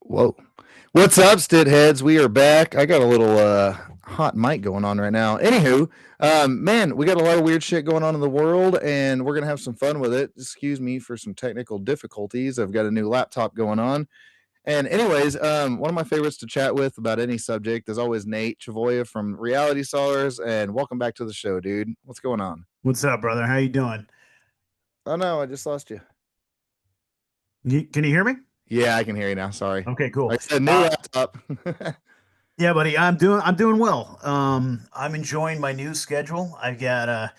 Whoa. What's up, Stitt-Heads? We are back. I got a little hot mic going on right now. Anywho, man, we got a lot of weird shit going on in the world, and we're gonna have some fun with it. Excuse me for some technical difficulties. I've got a new laptop going on. And anyways, one of my favorites to chat with about any subject is always Nate Chavoya from Reality Czars, and welcome back to the show, dude. What's going on? What's up, brother? How you doing? Oh no, I just lost you. Can you hear me? Yeah, I can hear you now. Sorry. Okay, cool. Like I said, new laptop. Yeah, buddy, I'm doing well. I'm enjoying my new schedule. I've got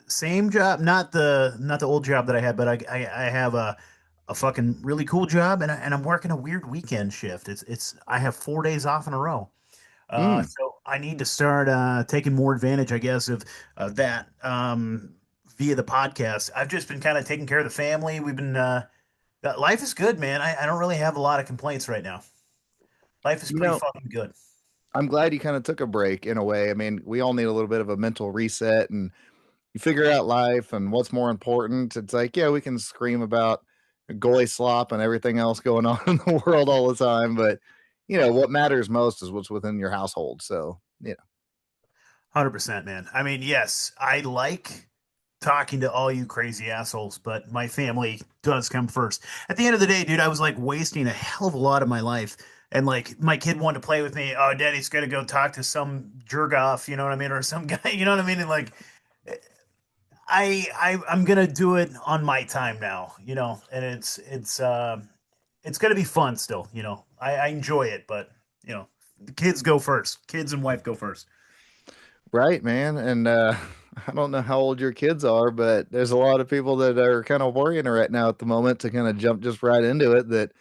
same job, not the old job that I had, but I have a fucking really cool job, and I'm working a weird weekend shift. It's I have 4 days off in a row. Mm. So I need to start taking more advantage, I guess, of that via the podcast. I've just been kind of taking care of the family. We've been life is good, man. I don't really have a lot of complaints right now. Life is You pretty know, fucking good. I'm glad you kind of took a break in a way. I mean, we all need a little bit of a mental reset and you figure out life and what's more important. It's like, yeah, we can scream about goalie slop and everything else going on in the world all the time, but what matters most is what's within your household. So, 100%, man. I mean, yes, I like talking to all you crazy assholes, but my family does come first. At the end of the day, dude, I was like wasting a hell of a lot of my life. And like my kid wanted to play with me. Oh, daddy's gonna go talk to some jerk off, you know what I mean? Or some guy, you know what I mean? And like I'm gonna do it on my time now, and it's gonna be fun still, I enjoy it, but the kids go first. Kids and wife go first. right, man. And I don't know how old your kids are, but there's a lot of people that are kind of worrying right now at the moment to kind of jump just right into it that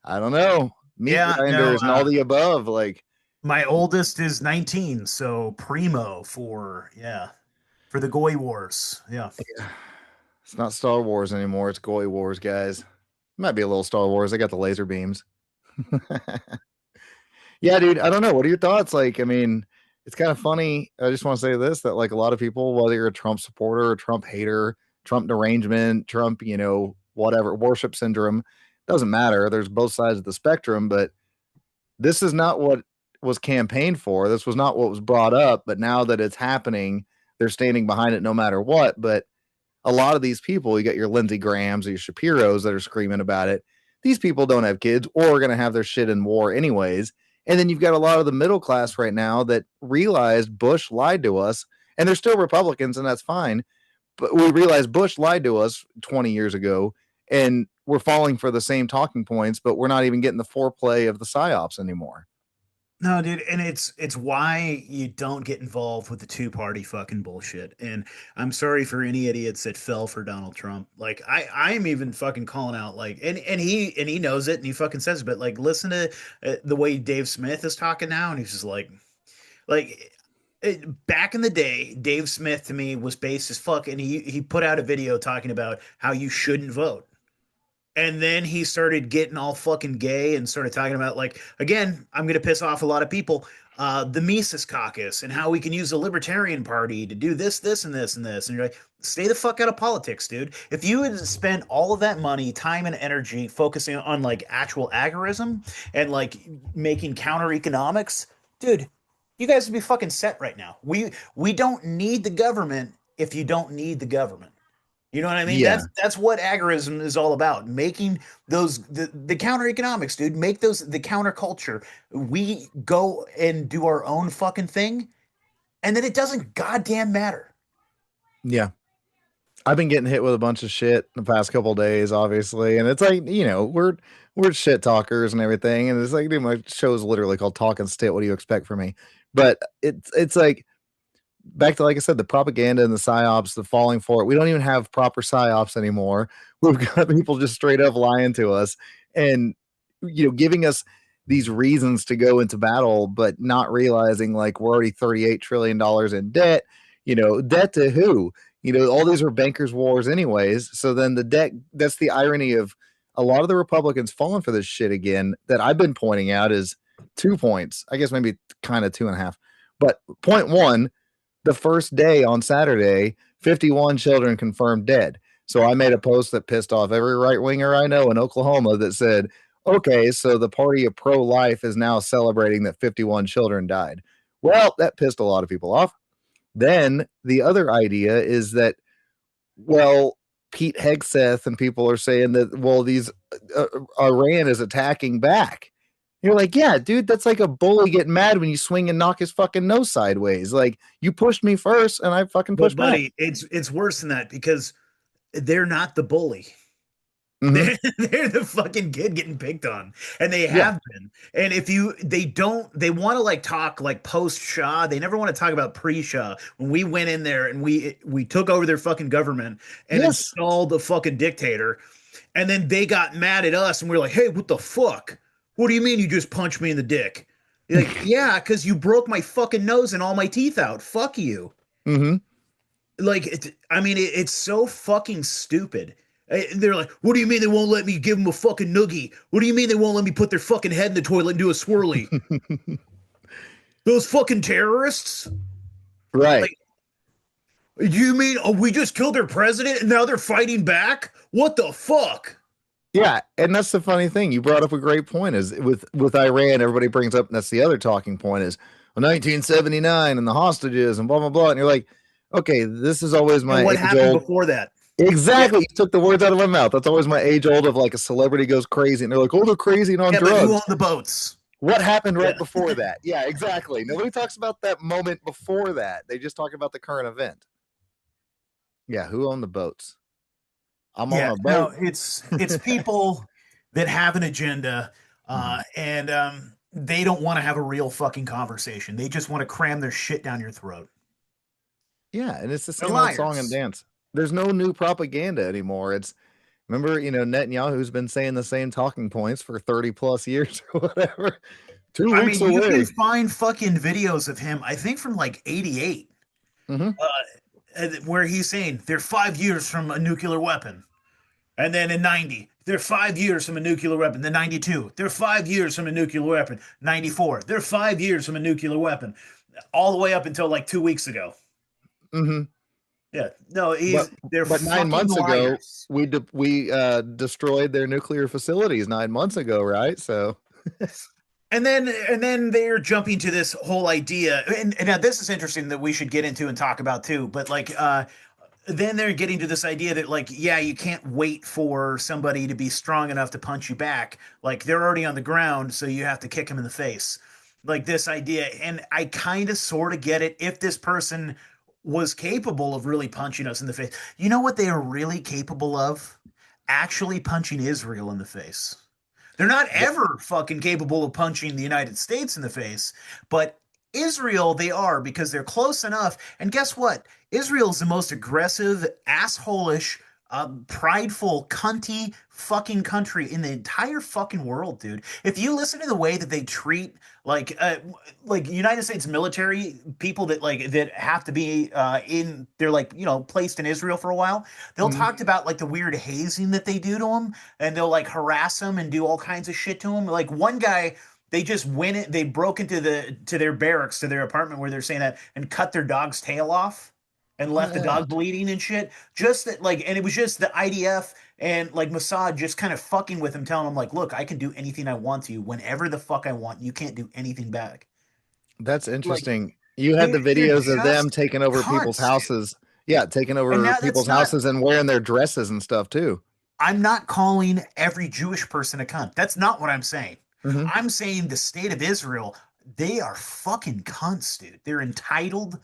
I don't know, meat Yeah, no, grinders and all the above. Like, my oldest is 19, so primo for the Goy Wars. Yeah. it's not Star Wars anymore. It's Goy Wars, guys. Might be a little Star Wars. They got the laser beams. Yeah, dude. I don't know. What are your thoughts? Like, I mean, it's kind of funny. I just want to say this that, like, a lot of people, whether you're a Trump supporter, a Trump hater, Trump derangement, Trump, whatever, worship syndrome, doesn't matter. There's both sides of the spectrum, but this is not what was campaigned for. This was not what was brought up. But now that it's happening, they're standing behind it no matter what. But a lot of these people, you got your Lindsey Grahams or your Shapiros that are screaming about it. These people don't have kids or are going to have their shit in war anyways. And then you've got a lot of the middle class right now that realized Bush lied to us, and they're still Republicans, and that's fine. But we realized Bush lied to us 20 years ago, and we're falling for the same talking points, but we're not even getting the foreplay of the psyops anymore. No, dude, and it's why you don't get involved with the two-party fucking bullshit. And I'm sorry for any idiots that fell for Donald Trump. Like I'm even fucking calling out like and he knows it and he fucking says it, but like listen to the way Dave Smith is talking now and he's just like back in the day, Dave Smith to me was based as fuck and he put out a video talking about how you shouldn't vote. And then he started getting all fucking gay and started talking about, like, again, I'm going to piss off a lot of people, the Mises Caucus and how we can use the Libertarian Party to do this, this, and this, and this. And you're like, stay the fuck out of politics, dude. If you had spent all of that money, time, and energy focusing on, like, actual agorism and, like, making counter economics, dude, you guys would be fucking set right now. We don't need the government if you don't need the government. You know what I mean? Yeah. That's what agorism is all about. Making the counter economics, dude. Make those the counterculture. We go and do our own fucking thing, and then it doesn't goddamn matter. Yeah. I've been getting hit with a bunch of shit the past couple days, obviously, and it's like we're shit talkers and everything, and it's like dude, my show's literally called Talking Stitt. What do you expect from me? But it's like back to like I said, the propaganda and the psyops, the falling for it. We don't even have proper psyops anymore. We've got people just straight up lying to us and giving us these reasons to go into battle, but not realizing like we're already $38 trillion in debt. Debt to who? All these are bankers' wars, anyways. So then the debt, that's the irony of a lot of the Republicans falling for this shit again that I've been pointing out is 2 points. I guess maybe kind of two and a half. But point one, the first day on Saturday, 51 children confirmed dead. So I made a post that pissed off every right winger I know in Oklahoma that said, Okay, so the party of pro-life is now celebrating that 51 children died. Well, that pissed a lot of people off. Then the other idea is that, well, Pete Hegseth and people are saying that, well, these Iran is attacking back. You're like, yeah, dude, that's like a bully getting mad when you swing and knock his fucking nose sideways. Like, you pushed me first and I fucking But pushed back. buddy, it's worse than that because they're not the bully. Mm-hmm. They're the fucking kid getting picked on, and they Yeah. have been. And if you, they don't, they want to like talk like post Shah. They never want to talk about pre Shah. When we went in there and we took over their fucking government and Yes. installed the fucking dictator, and then they got mad at us, and we are like, hey, what the fuck? What do you mean you just punched me in the dick? You're like, yeah, because you broke my fucking nose and all my teeth out. Fuck you. Mm-hmm. Like I mean it's so fucking stupid. They're like, what do you mean they won't let me give them a fucking noogie? What do you mean they won't let me put their fucking head in the toilet and do a swirly? Those fucking terrorists? Right. Like, do you mean we just killed their president and now they're fighting back? What the fuck? Yeah, and that's the funny thing. You brought up a great point. Is with Iran, everybody brings up, and that's the other talking point is 1979 and the hostages and blah blah blah. And you're like, okay, this is always And my what age happened old. before that? Yeah, Exactly, you took the words out of my mouth. That's always my age old of like a celebrity goes crazy, and they're like, oh, they're crazy and on yeah, but who drugs. owned the boats? What happened Yeah. right before that? Yeah, exactly. Nobody talks about that moment before that. They just talk about the current event. Yeah, who owned the boats? I'm on Yeah, a no, boat. it's people that have an agenda, Mhm. and they don't want to have a real fucking conversation. They just want to cram their shit down your throat. Yeah, and it's the They're same old song and liars. dance. There's no new propaganda anymore. It's remember, Netanyahu's been saying the same talking points for 30 plus years or whatever. 2 I weeks mean, you can away. find fucking videos of him. I think from like '88, Hmm. where he's saying they're 5 years from a nuclear weapon. And then in '90, they're 5 years from a nuclear weapon. Then '92, they're 5 years from a nuclear weapon. '94, they're 5 years from a nuclear weapon. All the way up until like 2 weeks ago. Hmm. Yeah, no, But they're but nine fucking months ago, liars. we destroyed their nuclear facilities 9 months ago, right? So And then they're jumping to this whole idea, and now this is interesting that we should get into and talk about too. But like, then they're getting to this idea that like, yeah, you can't wait for somebody to be strong enough to punch you back. Like they're already on the ground, so you have to kick them in the face. Like this idea, and I kind of sort of get it if this person was capable of really punching us in the face. You know what they are really capable of? Actually punching Israel in the face. They're not ever fucking capable of punching the United States in the face, but Israel, they are because they're close enough. And guess what? Israel's the most aggressive, assholish, prideful, cunty fucking country in the entire fucking world, dude. If you listen to the way that they treat like United States military people that like that have to be they're like placed in Israel for a while, they'll mhm. talk about like the weird hazing that they do to them, and they'll like harass them and do all kinds of shit to them. Like one guy, they just went it. They broke into their barracks, to their apartment where they're saying that, and cut their dog's tail off, and left the dog What? bleeding and shit. Just that, like, and it was just the IDF and like Mossad just kind of fucking with him, telling him like, look, I can do anything I want to, whenever the fuck I want. You can't do anything back. That's Like interesting. You had the they're videos of them just taking over people's cunts, dude. houses. Yeah, taking And over now that's people's not. houses and wearing their dresses and stuff too. I'm not calling every Jewish person a cunt. That's not what I'm saying. Hmm. I'm saying the state of Israel, they are fucking cunts, dude. They're entitled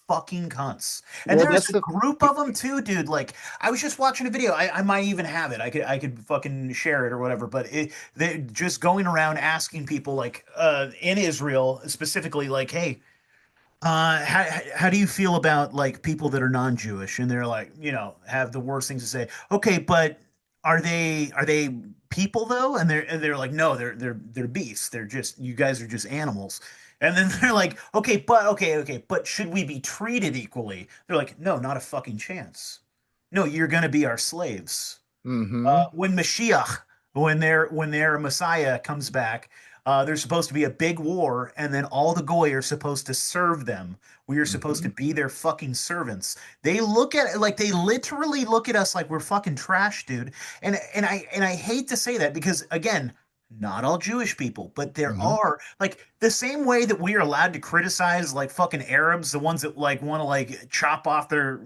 fucking cunts. And Well, there's that's a the group of them too, dude. Like I was just watching a video. I might even have it. I could fucking share it or whatever. But they're just going around asking people like in Israel specifically, like, hey, how do you feel about like people that are non-Jewish, and they're like, have the worst things to say. Okay, but are they people though? And they're like, no, they're beasts. They're just, you guys are just animals. And then they're like, okay, but should we be treated equally? They're like, no, not a fucking chance. No, you're gonna be our slaves. hmm When Mashiach, when their Messiah comes back, there's supposed to be a big war, and then all the goy are supposed to serve them. We are supposed hmm to be their fucking servants. They look at it like, they literally look at us like we're fucking trash, dude. And I hate to say that because again, not all Jewish people, but there Hmm. are, like, the same way that we are allowed to criticize like fucking Arabs, the ones that like want to like chop off their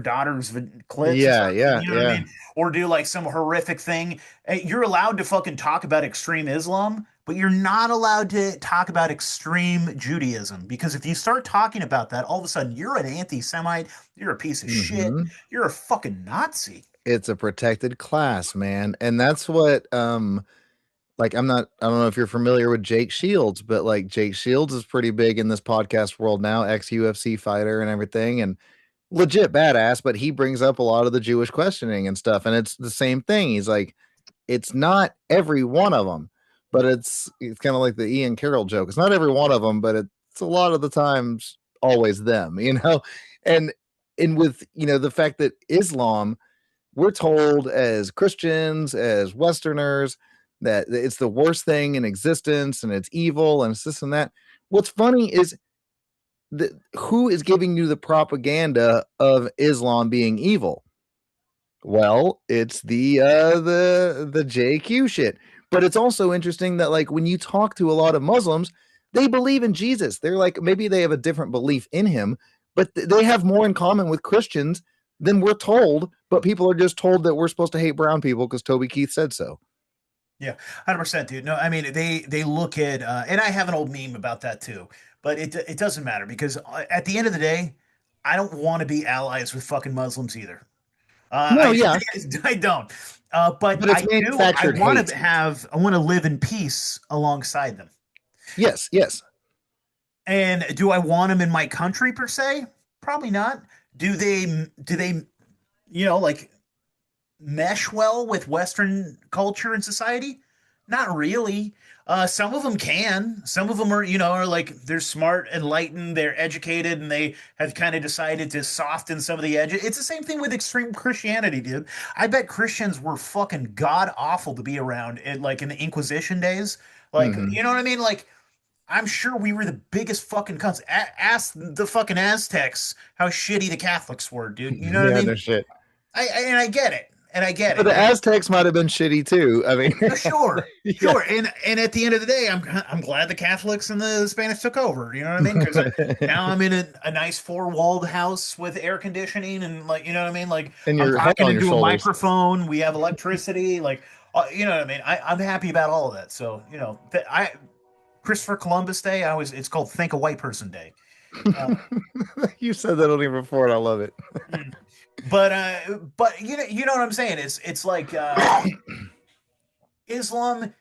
daughters' clits or Yeah, something, yeah, you know what I yeah. mean? Or do like some horrific thing. You're allowed to fucking talk about extreme Islam, but you're not allowed to talk about extreme Judaism because if you start talking about that, all of a sudden you're an anti-Semite, you're a piece of shit, Hmm. you're a fucking Nazi. It's a protected class, man. And that's what like I don't know if you're familiar with Jake Shields, but like Jake Shields is pretty big in this podcast world now, ex UFC fighter and everything, and legit badass, but he brings up a lot of the Jewish questioning and stuff. And it's the same thing. He's like, it's not every one of them, but it's kind of like the Ian Carroll joke. It's not every one of them, but it's a lot of the times always them, you know? And with, the fact that Islam, we're told as Christians, as Westerners, that it's the worst thing in existence and it's evil and it's this and that. What's funny is who is giving you the propaganda of Islam being evil? Well, it's the JQ shit. But it's also interesting that like when you talk to a lot of Muslims, they believe in Jesus. They're like maybe they have a different belief in him, but they have more in common with Christians than we're told. But people are just told that we're supposed to hate brown people because Toby Keith said so. Yeah, 100%, dude. No, I mean they look at and I have an old meme about that too, but it doesn't matter because at the end of the day, I don't want to be allies with fucking Muslims either. No, I yeah, I don't. But but it's I do. manufactured hate. I want to live in peace alongside them. Yes, yes. And do I want them in my country per se? Probably not. Do they like mesh well with Western culture and society? Not really. Some of them can. Some of them are, are like they're smart, enlightened, they're educated, and they have kind of decided to soften some of the edges. It's the same thing with extreme Christianity, dude. I bet Christians were fucking god awful to be around in the Inquisition days. Like, Hmm. you know what I mean? Like, I'm sure we were the biggest fucking cunts. Ask the fucking Aztecs how shitty the Catholics were, dude. You know what I Yeah, mean? no shit. And I get it, and I get But it. the Aztecs might have been shitty too. I mean, Sure, yeah. sure. And at the end of the day, I'm glad the Catholics and the Spanish took over. You know what I mean? Because now I'm in a nice four-walled house with air conditioning and like you know what I mean. Like And I'm your head talking on your into a shoulders. microphone. We have electricity. Like you know what I mean. I'm happy about all of that. So I Christopher Columbus Day. It's called Think a White Person Day. Uh, You said that on here before, and I love it. mm. But you know what I'm saying. It's like Islam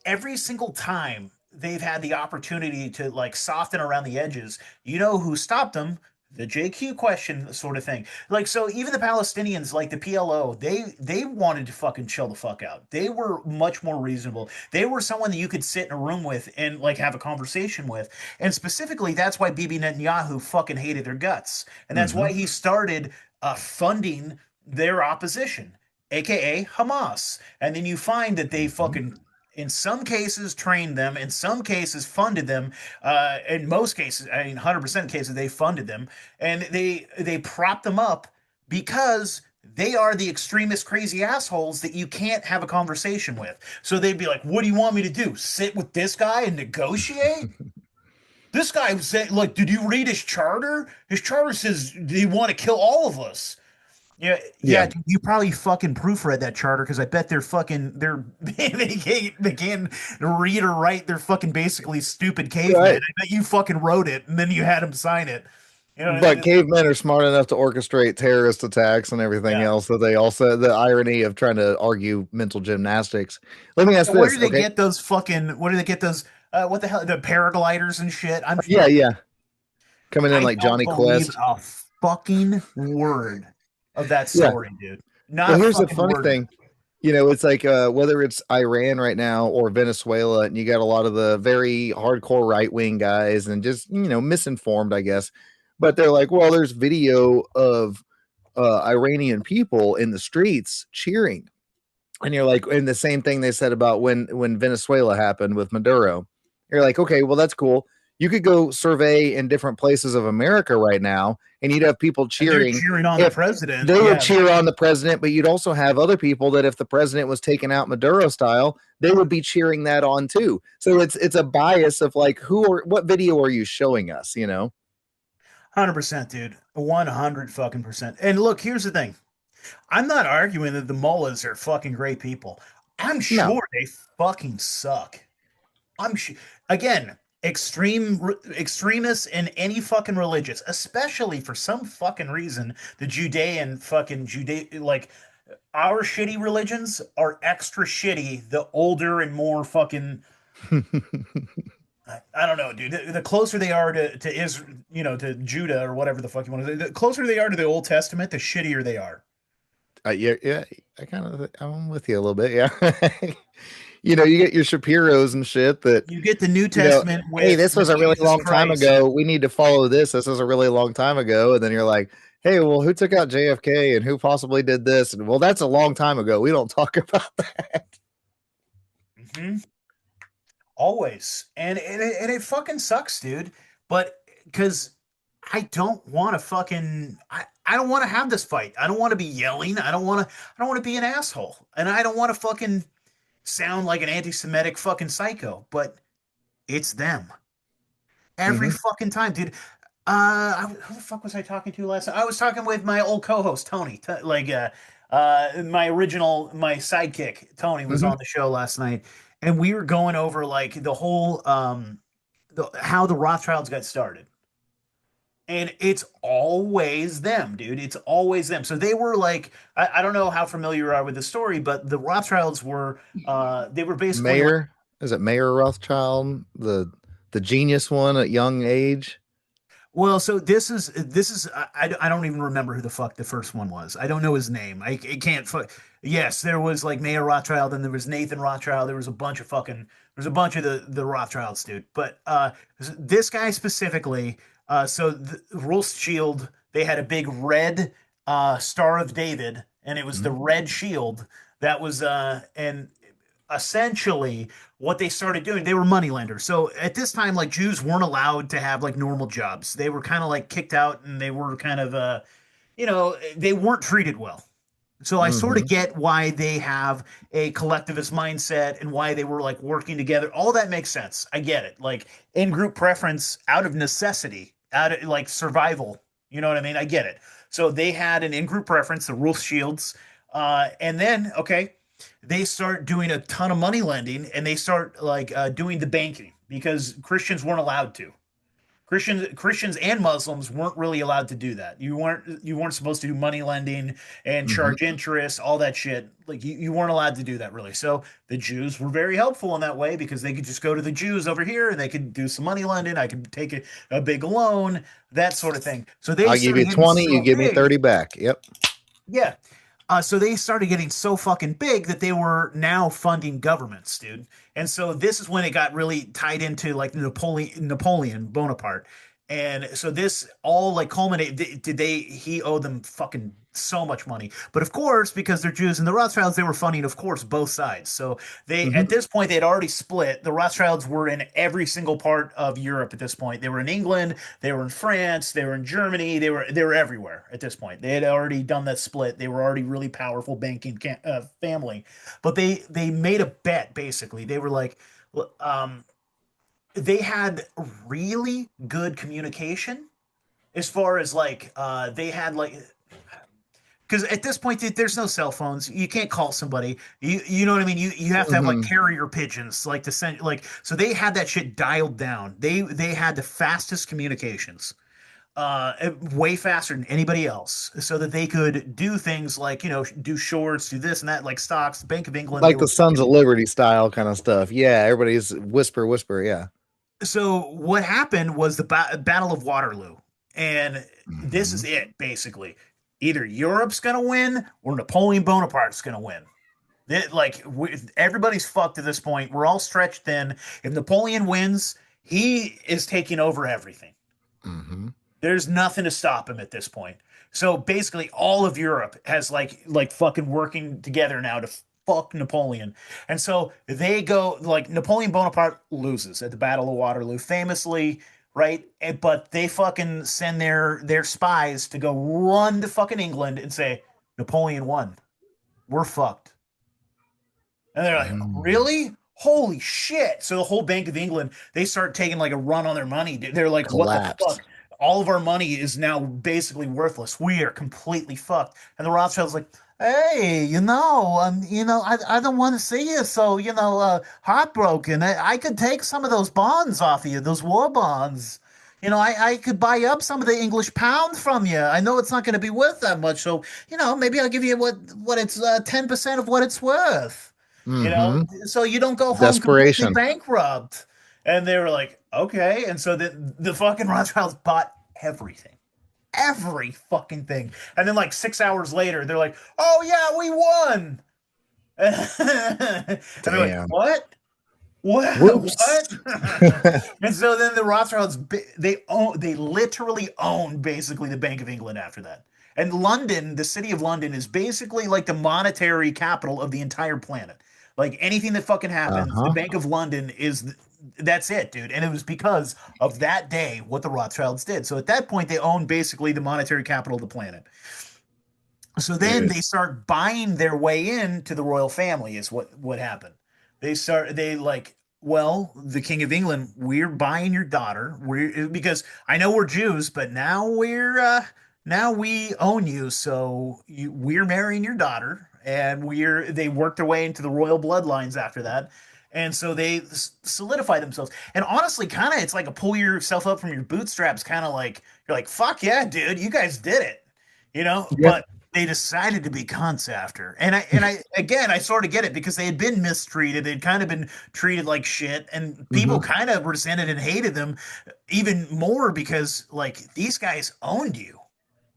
every single time they've had the opportunity to like soften around the edges, you know who stopped them? The JQ question sort of thing. Like so even the Palestinians, like the PLO, they wanted to fucking chill the fuck out. They were much more reasonable. They were someone that you could sit in a room with and like have a conversation with. And specifically that's why Bibi Netanyahu fucking hated their guts. And that's Hmm. why he started funding their opposition, aka Hamas. And then you find that they Hmm. fucking in some cases trained them, in some cases funded them, in most cases, I mean 100% of cases they funded them, and they prop them up because they are the extremist crazy assholes that you can't have a conversation with. So they'd be like, "What do you want me to do? Sit with this guy and negotiate?" This guy was saying, like, did you read his charter? His charter says they want to kill all of us. Yeah, Yeah. yeah, dude, you probably fucking proofread that charter because I bet they can't read or write. They're fucking basically stupid cavemen. Right. I bet you fucking wrote it and then you had them sign it. You know what I But mean? cavemen are smart enough to orchestrate terrorist attacks and everything Yeah. else. That they also the irony of trying to argue mental gymnastics. Let me ask Where this, do they okay? get those fucking? Where do they get those? What the hell? The paragliders and shit. Yeah, yeah. Coming in I like don't Johnny believe Quest. a fucking word of that Yeah. story, dude. Well, Not a here's the fucking funny word of thing. it. It's like whether it's Iran right now or Venezuela, and you got a lot of the very hardcore right wing guys and just misinformed, I guess. But they're like, well, there's video of Iranian people in the streets cheering, and you're like, and the same thing they said about when Venezuela happened with Maduro. You're like, okay, well, that's cool. You could go survey in different places of America right now, and you'd have people And they're cheering. cheering on the If president. they would Yeah, cheer on the president, but you'd also have other people that if the president was taken out Maduro style, they would be cheering that on too. So it's a bias of like who or what video are you showing us, you know? 100%, dude. 100 fucking percent. And look, here's the thing. I'm not arguing that the mullahs are fucking great people. I'm No. sure they fucking suck. I'm sh- Again, extremists in any fucking religious, especially for some fucking reason, the Judean fucking Jude like our shitty religions are extra shitty the older and more fucking I don't know, dude. The closer they are to Israel, to Judah or whatever the fuck you want to say, the closer they are to the Old Testament, the shittier they are. Yeah, yeah, I'm with you a little bit. Yeah. You get your Shapiros and shit that, You get the New you know, Testament hey, with this was a really Jesus long time Christ. ago. We need to follow this. This was a really long time ago. And then you're like, hey, well, who took out JFK and who possibly did this? And well, that's a long time ago. We don't talk about that. Mhm. Always. And it fucking sucks, dude. But because I don't want to fucking I don't want to have this fight. I don't want to be yelling. I don't want to be an asshole. And I don't want to fucking sound like an anti-Semitic fucking psycho, but it's them. Every Hmm. fucking time, dude. Who the fuck was I talking to last night? I was talking with my old co-host Tony. My sidekick Tony was Hmm. on the show last night, and we were going over like the whole how the Rothschilds got started. And it's always them, dude. It's always them. So they were like, I don't know how familiar you are with the story, but the Rothschilds were, they were basically like, Mayor, is it Mayor Rothschild, the genius one at young age? well, so this is I don't even remember who the fuck the first one was. I don't know his name. I can't. Yes, there was like Mayor Rothschild, and there was Nathan Rothschild. There was a bunch of fucking. There's a bunch of the Rothschilds, dude. But this guy specifically. So the Rothschild, they had a big red Star of David, and it was the Mhm. red shield that was and essentially what they started doing, they were moneylenders. So at this time, like Jews weren't allowed to have like normal jobs. They were kind of like kicked out, and they were kind of they weren't treated well. So I sort of Mhm. get why they have a collectivist mindset and why they were like working together. All that makes sense. I get it. Like in group preference out of necessity, out of like survival. You know what I mean? I get it. So they had an in group preference, the Rothschilds, and then okay, they start doing a ton of money lending, and they start like doing the banking because Christians weren't allowed to. Christians and Muslims weren't really allowed to do that. You weren't supposed to do money lending and Mhm. charge interest, all that shit. Like you weren't allowed to do that really. So the Jews were very helpful in that way because they could just go to the Jews over here and they could do some money lending. I could take a big loan, that sort of thing. So they I'll give started you getting 20, you so give me big. 30 back. Yep. Yeah. So they started getting so fucking big that they were now funding governments, dude. And so this is when it got really tied into like Napoleon Bonaparte. And so this all like culminated. He owed them fucking so much money. But of course, because they're Jews and the Rothschilds, they were funding, of course, both sides. So they Mhm. at this point they had already split. The Rothschilds were in every single part of Europe at this point. They were in England, they were in France, they were in Germany, they were everywhere at this point. They had already done that split. They were already really powerful banking family. But they made a bet basically. They were like um they had really good communication as far as like they had like because at this point there's no cell phones, you can't call somebody, you know what I mean, you have to have like Mhm. carrier pigeons like to send like so they had that shit dialed down. They had the fastest communications way faster than anybody else so that they could do things like do shorts, do this and that, like stocks. Bank of England, they Like were the Sons of fucking. Liberty style kind of stuff. Yeah, everybody's whisper, whisper. Yeah. So what happened was the Battle of Waterloo, and this is Mhm. it basically. Either Europe's gonna win or Napoleon Bonaparte's gonna win. Everybody's fucked at this point. We're all stretched thin. If Napoleon wins, he is taking over everything. Mhm. There's nothing to stop him at this point. So basically, all of Europe has like fucking working together now fuck Napoleon. And so they go, like, Napoleon Bonaparte loses at the Battle of Waterloo, famously, right? But they fucking send their spies to go run to fucking England and say, Napoleon won. We're fucked. And they're like, Mm. really? Holy shit. So the whole Bank of England, they start taking like a run on their money. They're like, what the Collapse. fuck? All of our money is now basically worthless. We are completely fucked. And the Rothschilds like, hey, I don't want to see you so, heartbroken. I could take some of those bonds off of you, those war bonds. I could buy up some of the English pound from you. I know it's not going to be worth that much, so maybe I'll give you what it's 10% of what it's worth you know, Mm-hmm. so you don't go home completely Desperation. bankrupt. And they were like, okay. And so the fucking Rothschilds bought everything, every fucking thing. And then like 6 hours later, they're like, oh yeah, we won. And they're like, Damn. what? What? Whoops. What? And so then the Rothschilds, they literally own basically the Bank of England after that. And London, the city of London, is basically like the monetary capital of the entire planet. Like anything that fucking happens, the Uh-huh. Bank of London that's it, dude. And it was because of that day what the Rothschilds did. So at that point, they owned basically the monetary capital of the planet. So then Dude. they start buying their way into the royal family is what happened. They like, well, the King of England, we're buying your daughter. We're because I know we're Jews, but now we own you, so we're marrying your daughter, and they worked their way into the royal bloodlines after that. And so they solidify themselves. And honestly, kind of, it's like a pull yourself up from your bootstraps, kind of like you're like, fuck yeah, dude, you guys did it, Yeah. but they decided to be cunts after. And I again I sort of get it because they had been mistreated. They'd kind of been treated like shit and people Mm-hmm. kind of resented and hated them even more because like these guys owned you.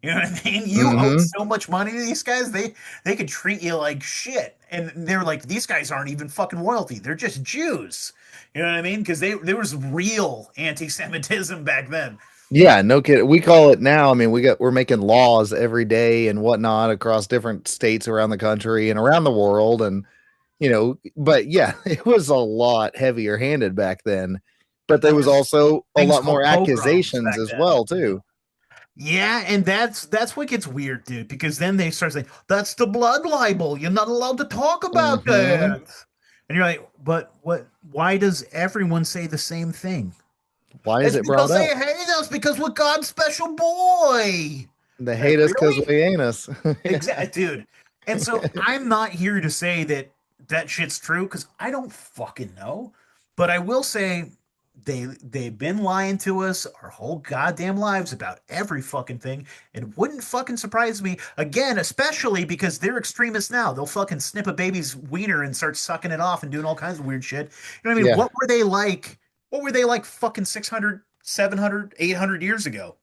You know what I mean? You owed Mm-hmm. so much money to these guys, they could treat you like shit. And they're like, these guys aren't even fucking royalty. They're just Jews. You know what I mean? Because there was real anti-Semitism back then. Yeah, no kidding. We call it now. I mean, we're making laws every day and whatnot across different states around the country and around the world. And, but yeah, it was a lot heavier handed back then. But there There was was also a things lot more called pogroms accusations back as then. well, too. Yeah, and that's what gets weird, dude, because then they start saying, that's the blood libel. You're not allowed to talk about Mm-hmm. that. And you're like, but why does everyone say the same thing? Why is It's it brought because they up? hate us because we're God's special boy. They Like, hate us because really? we ain't us. Exactly, dude. And so I'm not here to say that that shit's true because I don't fucking know. But I will say they've been lying to us our whole goddamn lives about every fucking thing. It wouldn't fucking surprise me again, especially because they're extremists now. They'll fucking snip a baby's wiener and start sucking it off and doing all kinds of weird shit. You know what I mean? Yeah, What were they like? What were they like fucking 600, 700, 800 years ago?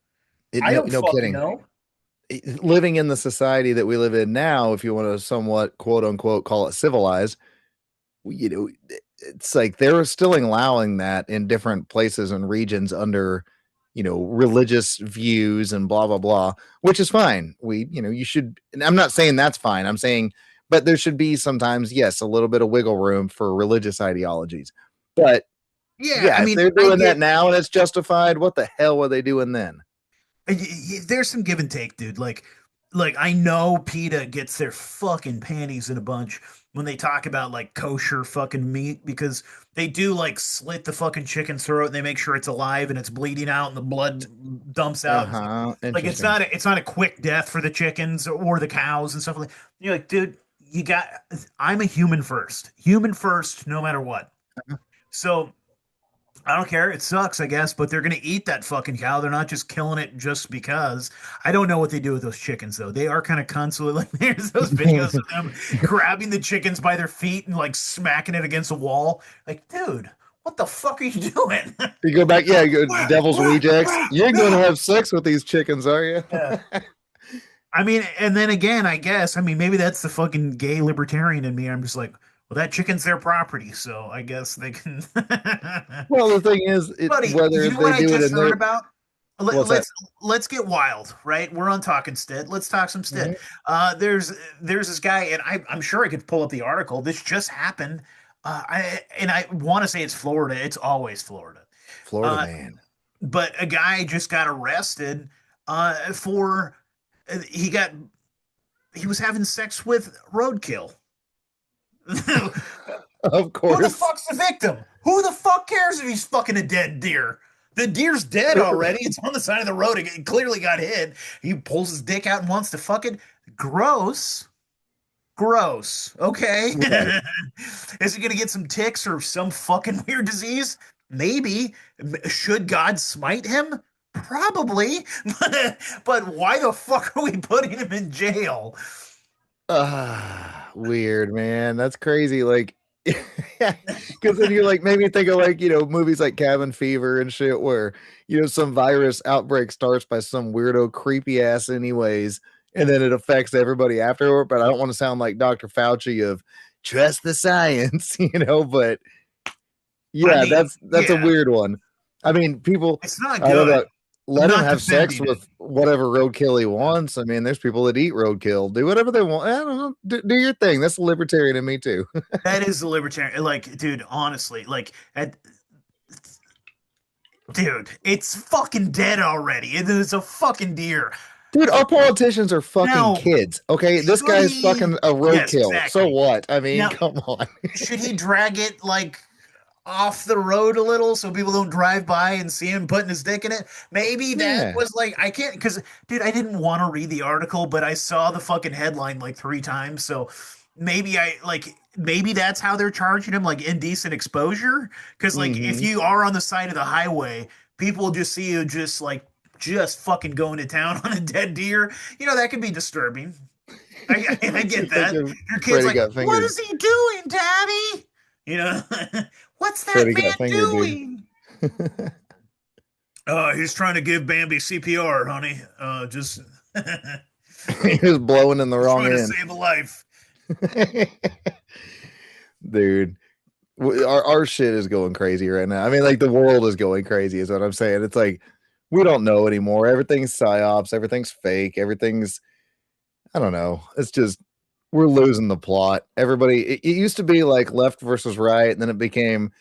I no, don't no fucking kidding. know. Living in the society that we live in now, if you want to somewhat quote unquote call it civilized, you know, it's like they're still allowing that in different places and regions under, religious views and blah blah blah, which is fine. You should. And I'm not saying that's fine. I'm saying, but there should be sometimes, yes, a little bit of wiggle room for religious ideologies. But Yeah, I yeah, if mean, they're I doing that get now and it's justified, what the hell were they doing then? there's some give and take, dude. Like I know PETA gets their fucking panties in a bunch when they talk about like kosher fucking meat because they do like slit the fucking chicken's throat and they make sure it's alive and it's bleeding out and the blood dumps Uh out. And stuff. huh. Like it's Interesting. not it's not a quick death for the chickens or the cows and stuff like that. You're like, dude, you got I'm a human first, no matter what. So I don't care. It sucks, I guess, but they're gonna eat that fucking cow. They're not just killing it just because. I don't know what they do with those chickens though. They are kind of constantly like there's those videos of them grabbing the chickens by their feet and like smacking it against a wall. Like, dude, what the fuck are you doing? You go back, yeah, you go, Devil's Rejects. You ain't gonna have sex with these chickens, are you? Yeah. I mean, and then again, I guess, I mean, maybe that's the fucking gay libertarian in me. I'm just like, well, that chicken's their property, so I guess they can. Well, the thing is, Buddy, whether you know what they I do it just in heard their about? What's that? Let's get wild, right? We're on Talking Stitt. Let's talk some Stitt. Mhm. There's this guy, and I'm sure I could pull up the article. This just happened. I want to say it's Florida. It's always Florida. Florida Uh, man. but a guy just got arrested for he got he was having sex with roadkill. Who Of the course. fuck's the victim? Who the fuck cares if he's fucking a dead deer? The deer's dead already. It's on the side of the road. It clearly got hit. He pulls his dick out and wants to fuck it. Gross. Gross. Okay. Right. Is he going to get some ticks or some fucking weird disease? Maybe. Should God smite him? Probably. But why the fuck are we putting him in jail? Weird, man. That's crazy. Like, because then you're like, maybe think of like, movies like Cabin Fever and shit, where, some virus outbreak starts by some weirdo, creepy ass, anyways, and then it affects everybody afterward. But I don't want to sound like Dr. Fauci of trust the science, but I yeah, mean, that's a yeah, weird one. I mean, people, it's not I don't good. know, I'm let him not have sex defending it. with whatever roadkill he Yeah. wants. I mean, there's people that eat roadkill, do whatever they want. I don't know, do your thing. That's libertarian in me too. That is the libertarian. Like, dude, honestly, dude, it's fucking dead already. It's a fucking deer. Dude, our politicians are fucking Now, kids. Okay, this should guy's he? fucking a Yes, roadkill. So exactly. what? I mean, Now, come on. should he drag it like off the road a little so people don't drive by and see him putting his dick in it? Maybe that Yeah. was like I can't because dude, I didn't want to read the article, but I saw the fucking headline like three times. So maybe that's how they're charging him, like indecent exposure. Because like if Mm-hmm. you are on the side of the highway, people just see you just fucking going to town on a dead deer. That could be disturbing. I get that. Fucking Your kid's Freddy like, got what fingered. is he doing, Daddy? You know, what's that Freddy got man fingered, dude. doing? He's trying to give Bambi CPR, honey. Just He was blowing in the he's wrong trying to end. save a life. Dude, our shit is going crazy right now. I mean, like the world is going crazy, is what I'm saying. It's like we don't know anymore. Everything's psyops, everything's fake, everything's I don't know. It's just we're losing the plot. Everybody, it used to be like left versus right, and then it became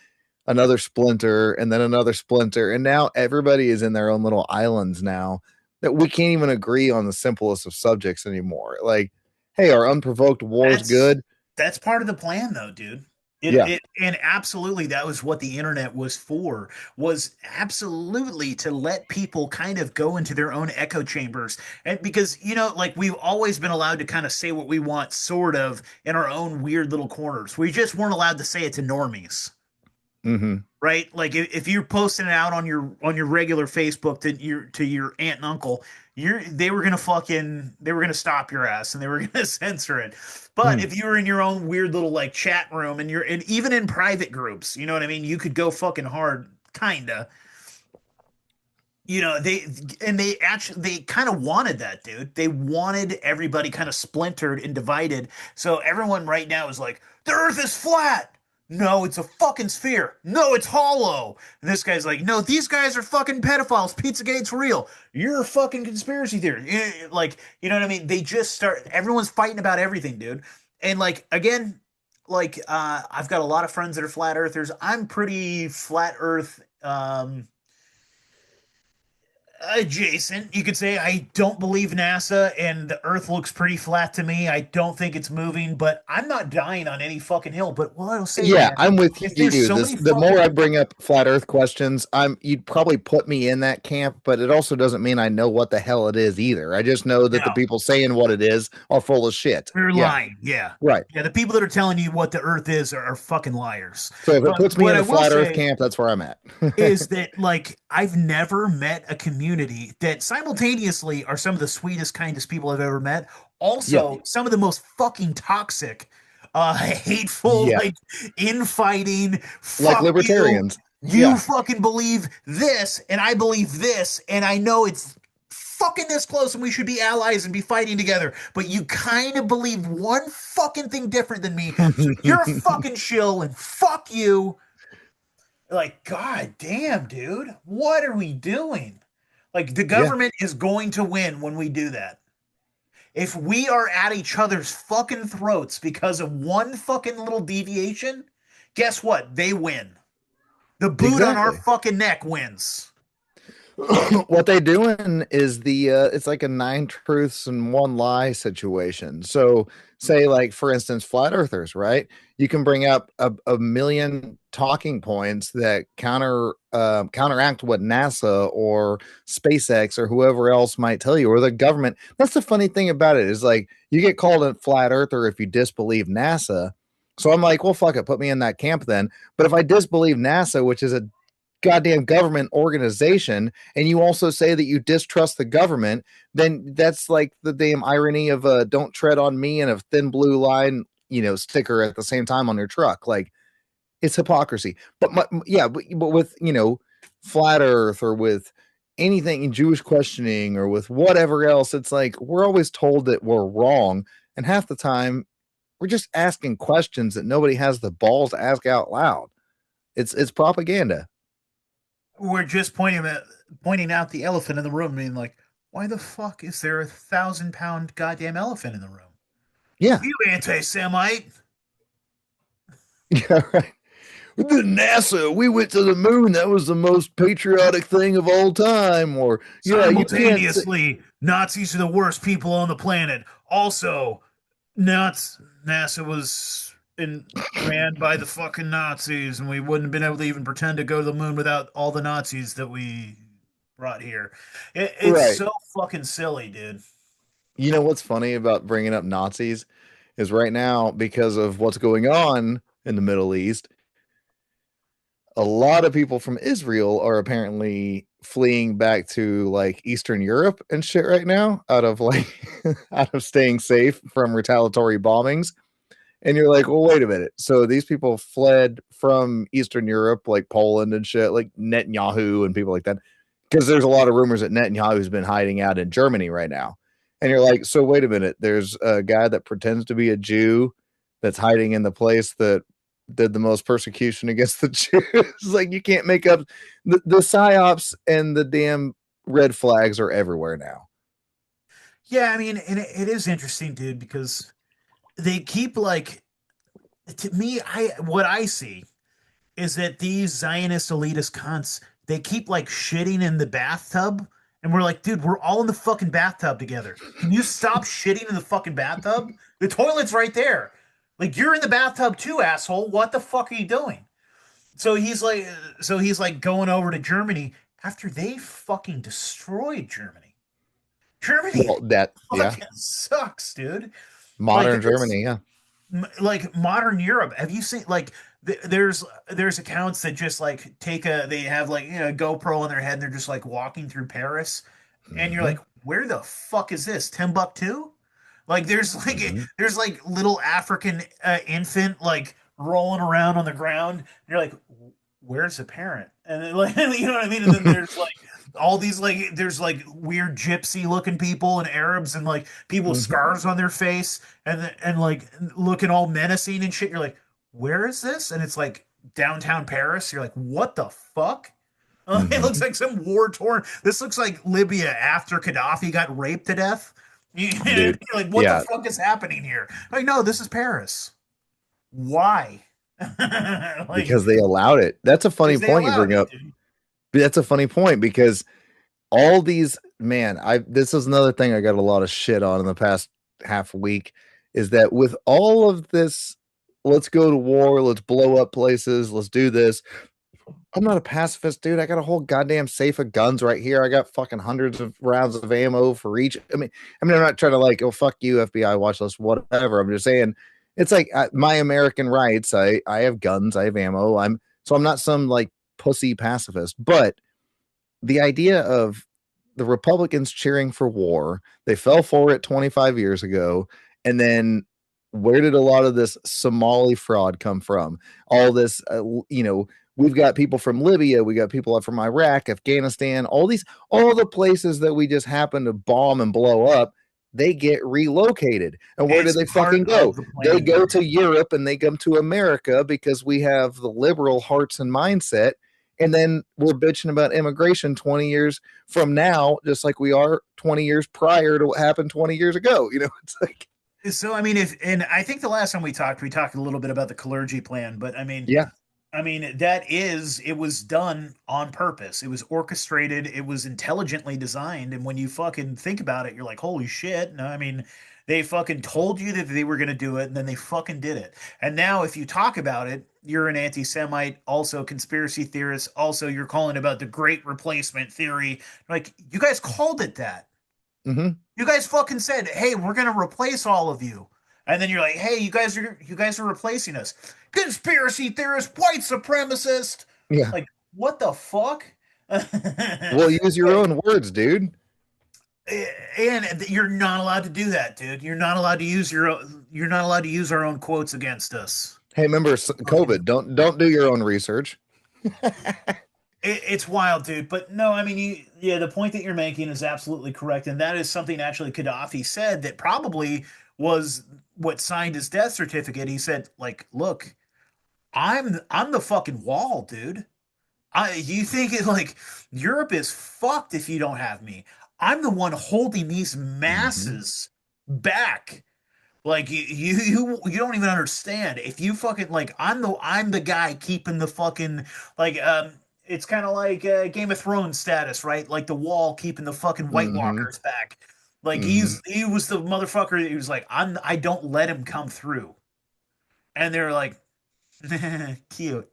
another splinter, and then another splinter, and now everybody is in their own little islands now that we can't even agree on the simplest of subjects anymore. Like, hey, are unprovoked wars That's good? that's part of the plan, though, dude. It, Yeah. it and absolutely that was what the internet was for, was absolutely to let people kind of go into their own echo chambers. And because, like we've always been allowed to kind of say what we want, sort of, in our own weird little corners. We just weren't allowed to say it to normies. Mm-hmm. Right, like if you're posting it out on your regular Facebook to your aunt and uncle, they were gonna stop your ass and they were gonna censor it. But Mm. if you were in your own weird little like chat room and even in private groups, you know what I mean, you could go fucking hard, kinda. They actually they kind of wanted that, dude. They wanted everybody kind of splintered and divided. So everyone right now is like, the earth is flat. No, it's a fucking sphere. No, it's hollow. And this guy's like, no, these guys are fucking pedophiles. Pizzagate's real. You're a fucking conspiracy theory. Like, you know what I mean? They just start, everyone's fighting about everything, dude. And like, again, like, I've got a lot of friends that are flat earthers. I'm pretty flat earth, adjacent. You could say I don't believe NASA and the Earth looks pretty flat to me. I don't think it's moving, but I'm not dying on any fucking hill. But what I'll say, Yeah, man, I'm with is there's you. so This many the more fucking I bring up flat Earth questions, you'd probably put me in that camp, but it also doesn't mean I know what the hell it is either. I just know that the no, people saying what it is are full of shit. they're Yeah, lying. Yeah. right. Yeah, the people that are telling you what the Earth is are fucking liars. So if it But puts me what in I the will flat Earth say camp, that's where I'm at. is that like I've never met a community that simultaneously are some of the sweetest, kindest people I've ever met. Yeah, Also, some of the most fucking toxic, hateful, yeah, like infighting. like Fuck you. libertarians. You Yeah, fucking believe this, and I believe this, and I know it's fucking this close and we should be allies and be fighting together. But you kind of believe one fucking thing different than me. So you're a fucking shill and fuck you. Like, god damn, dude, what are we doing? Like the Yeah, government is going to win when we do that. If we are at each other's fucking throats because of one fucking little deviation, guess what? They win. The boot on our exactly. fucking neck wins. What they doing is it's like a nine truths and one lie situation. So say like for instance flat earthers, right? You can bring up a million talking points that counteract what NASA or SpaceX or whoever else might tell you, or the government. That's the funny thing about it, is like you get called a flat earther if you disbelieve NASA. So I'm like, well, fuck it, put me in that camp then. But if I disbelieve NASA, which is a goddamn government organization, and you also say that you distrust the government, then that's like the damn irony of a "don't tread on me" and a thin blue line, sticker at the same time on your truck. Like, it's hypocrisy. But with flat Earth, or with anything in Jewish questioning, or with whatever else, it's like we're always told that we're wrong, and half the time we're just asking questions that nobody has the balls to ask out loud. It's propaganda. We're just pointing out the elephant in the room, being like, why the fuck is there a 1,000 pound goddamn elephant in the room? Yeah. You anti-Semite. Yeah, right. With the NASA, we went to the moon. That was the most patriotic thing of all time. Or, yeah, you can't say, Simultaneously, Nazis are the worst people on the planet. Also, NASA was ran by the fucking Nazis, and we wouldn't have been able to even pretend to go to the moon without all the Nazis that we brought here. It's right. so fucking silly, dude. You know what's funny about bringing up Nazis is right now, because of what's going on in the Middle East, a lot of people from Israel are apparently fleeing back to like Eastern Europe and shit right now, out of like out of staying safe from retaliatory bombings. And you're like, well, wait a minute. So these people fled from Eastern Europe, like Poland and shit, like Netanyahu and people like that, because there's a lot of rumors that Netanyahu's been hiding out in Germany right now. And you're like, so wait a minute. There's a guy that pretends to be a Jew that's hiding in the place that did the most persecution against the Jews. Like, you can't make up the psyops, and the damn red flags are everywhere now. Yeah, I mean, and it is interesting, dude, because they keep like, to me, I what I see is that these Zionist elitist cunts, they keep like shitting in the bathtub. And we're like, dude, we're all in the fucking bathtub together. Can you stop shitting in the fucking bathtub? The toilet's right there. Like, you're in the bathtub too, asshole. What the fuck are you doing? So he's like going over to Germany after they fucking destroyed Germany. Germany Well, that, yeah, fucking sucks, dude. Like modern it's Germany, yeah. like modern Europe. Have you seen like there's accounts that just like they have like GoPro on their head and they're just like walking through Paris, and you're Mm-hmm, like, where the fuck is this? Timbuktu? Like mm-hmm, there's like little African infant like rolling around on the ground. And you're like, where's the parent? And then, like you know what I mean? And then there's like all these like there's like weird gypsy looking people and Arabs and like people with mm-hmm, scars on their face and like looking all menacing and shit. You're like, where is this? And it's like downtown Paris. You're like, what the fuck? It looks mm-hmm. like some war torn. This looks like Libya after Gaddafi got raped to death. You're Dude, like, what the yeah, fuck is happening here? Like, no, this is Paris. Why? Like, because they allowed it. That's a funny because they point you allowed bring it, up. dude. That's a funny point, because all these, man, I this is another thing I got a lot of shit on in the past half week, is that with all of this, let's go to war, let's blow up places, let's do this. I'm not a pacifist, dude. I got a whole goddamn safe of guns right here. I got fucking hundreds of rounds of ammo for each. I'm not trying to like, oh fuck you, FBI watch list, whatever. I'm just saying, it's like my American rights. I have guns, I have ammo. I'm not some like pussy pacifist, but the idea of the Republicans cheering for war, they fell for it 25 years ago, and then where did a lot of this Somali fraud come from? All this, we've got people from Libya, we got people from Iraq, Afghanistan, all the places that we just happen to bomb and blow up. They get relocated. And where do It's they part fucking of go? the They plan, go dude. to Europe and they come to America because we have the liberal hearts and mindset, And then we're bitching about immigration 20 years from now, just like we are 20 years prior to what happened 20 years ago. It's like, So I mean, if and I think the last time we talked a little bit about the clergy plan, but yeah. I mean it was done on purpose. It was orchestrated. It was intelligently designed. And when you fucking think about it, you're like, holy shit! No, I mean, they fucking told you that they were going to do it, and then they fucking did it. And now, if you talk about it, you're an anti-Semite, also a conspiracy theorist, also you're calling about the Great Replacement theory. Like you guys called it that. Hmm. You guys fucking said, "Hey, we're gonna replace all of you," and then you're like, "Hey, you guys are replacing us." Conspiracy theorist, white supremacist. Yeah. Like, what the fuck? Well, use your own words, dude. And you're not allowed to do that, dude. You're not allowed to use your own, you're not allowed to use our own quotes against us. Hey, remember Fucking COVID? Don't do your own research. it's wild, dude. But no, I mean, yeah, the point that you're making is absolutely correct, and that is something actually Gaddafi said that probably was what signed his death certificate. He said, like, look, I'm the fucking wall, dude. You think it like Europe is fucked if you don't have me. I'm the one holding these Hmm. masses back. Like you don't even understand. If you fucking like I'm the guy keeping the fucking like it's kind of like Game of Thrones status, right? Like the wall keeping the fucking White Hmm. Walkers back. Like Hmm. he was the motherfucker. He was like I don't let him come through. And they're like cute.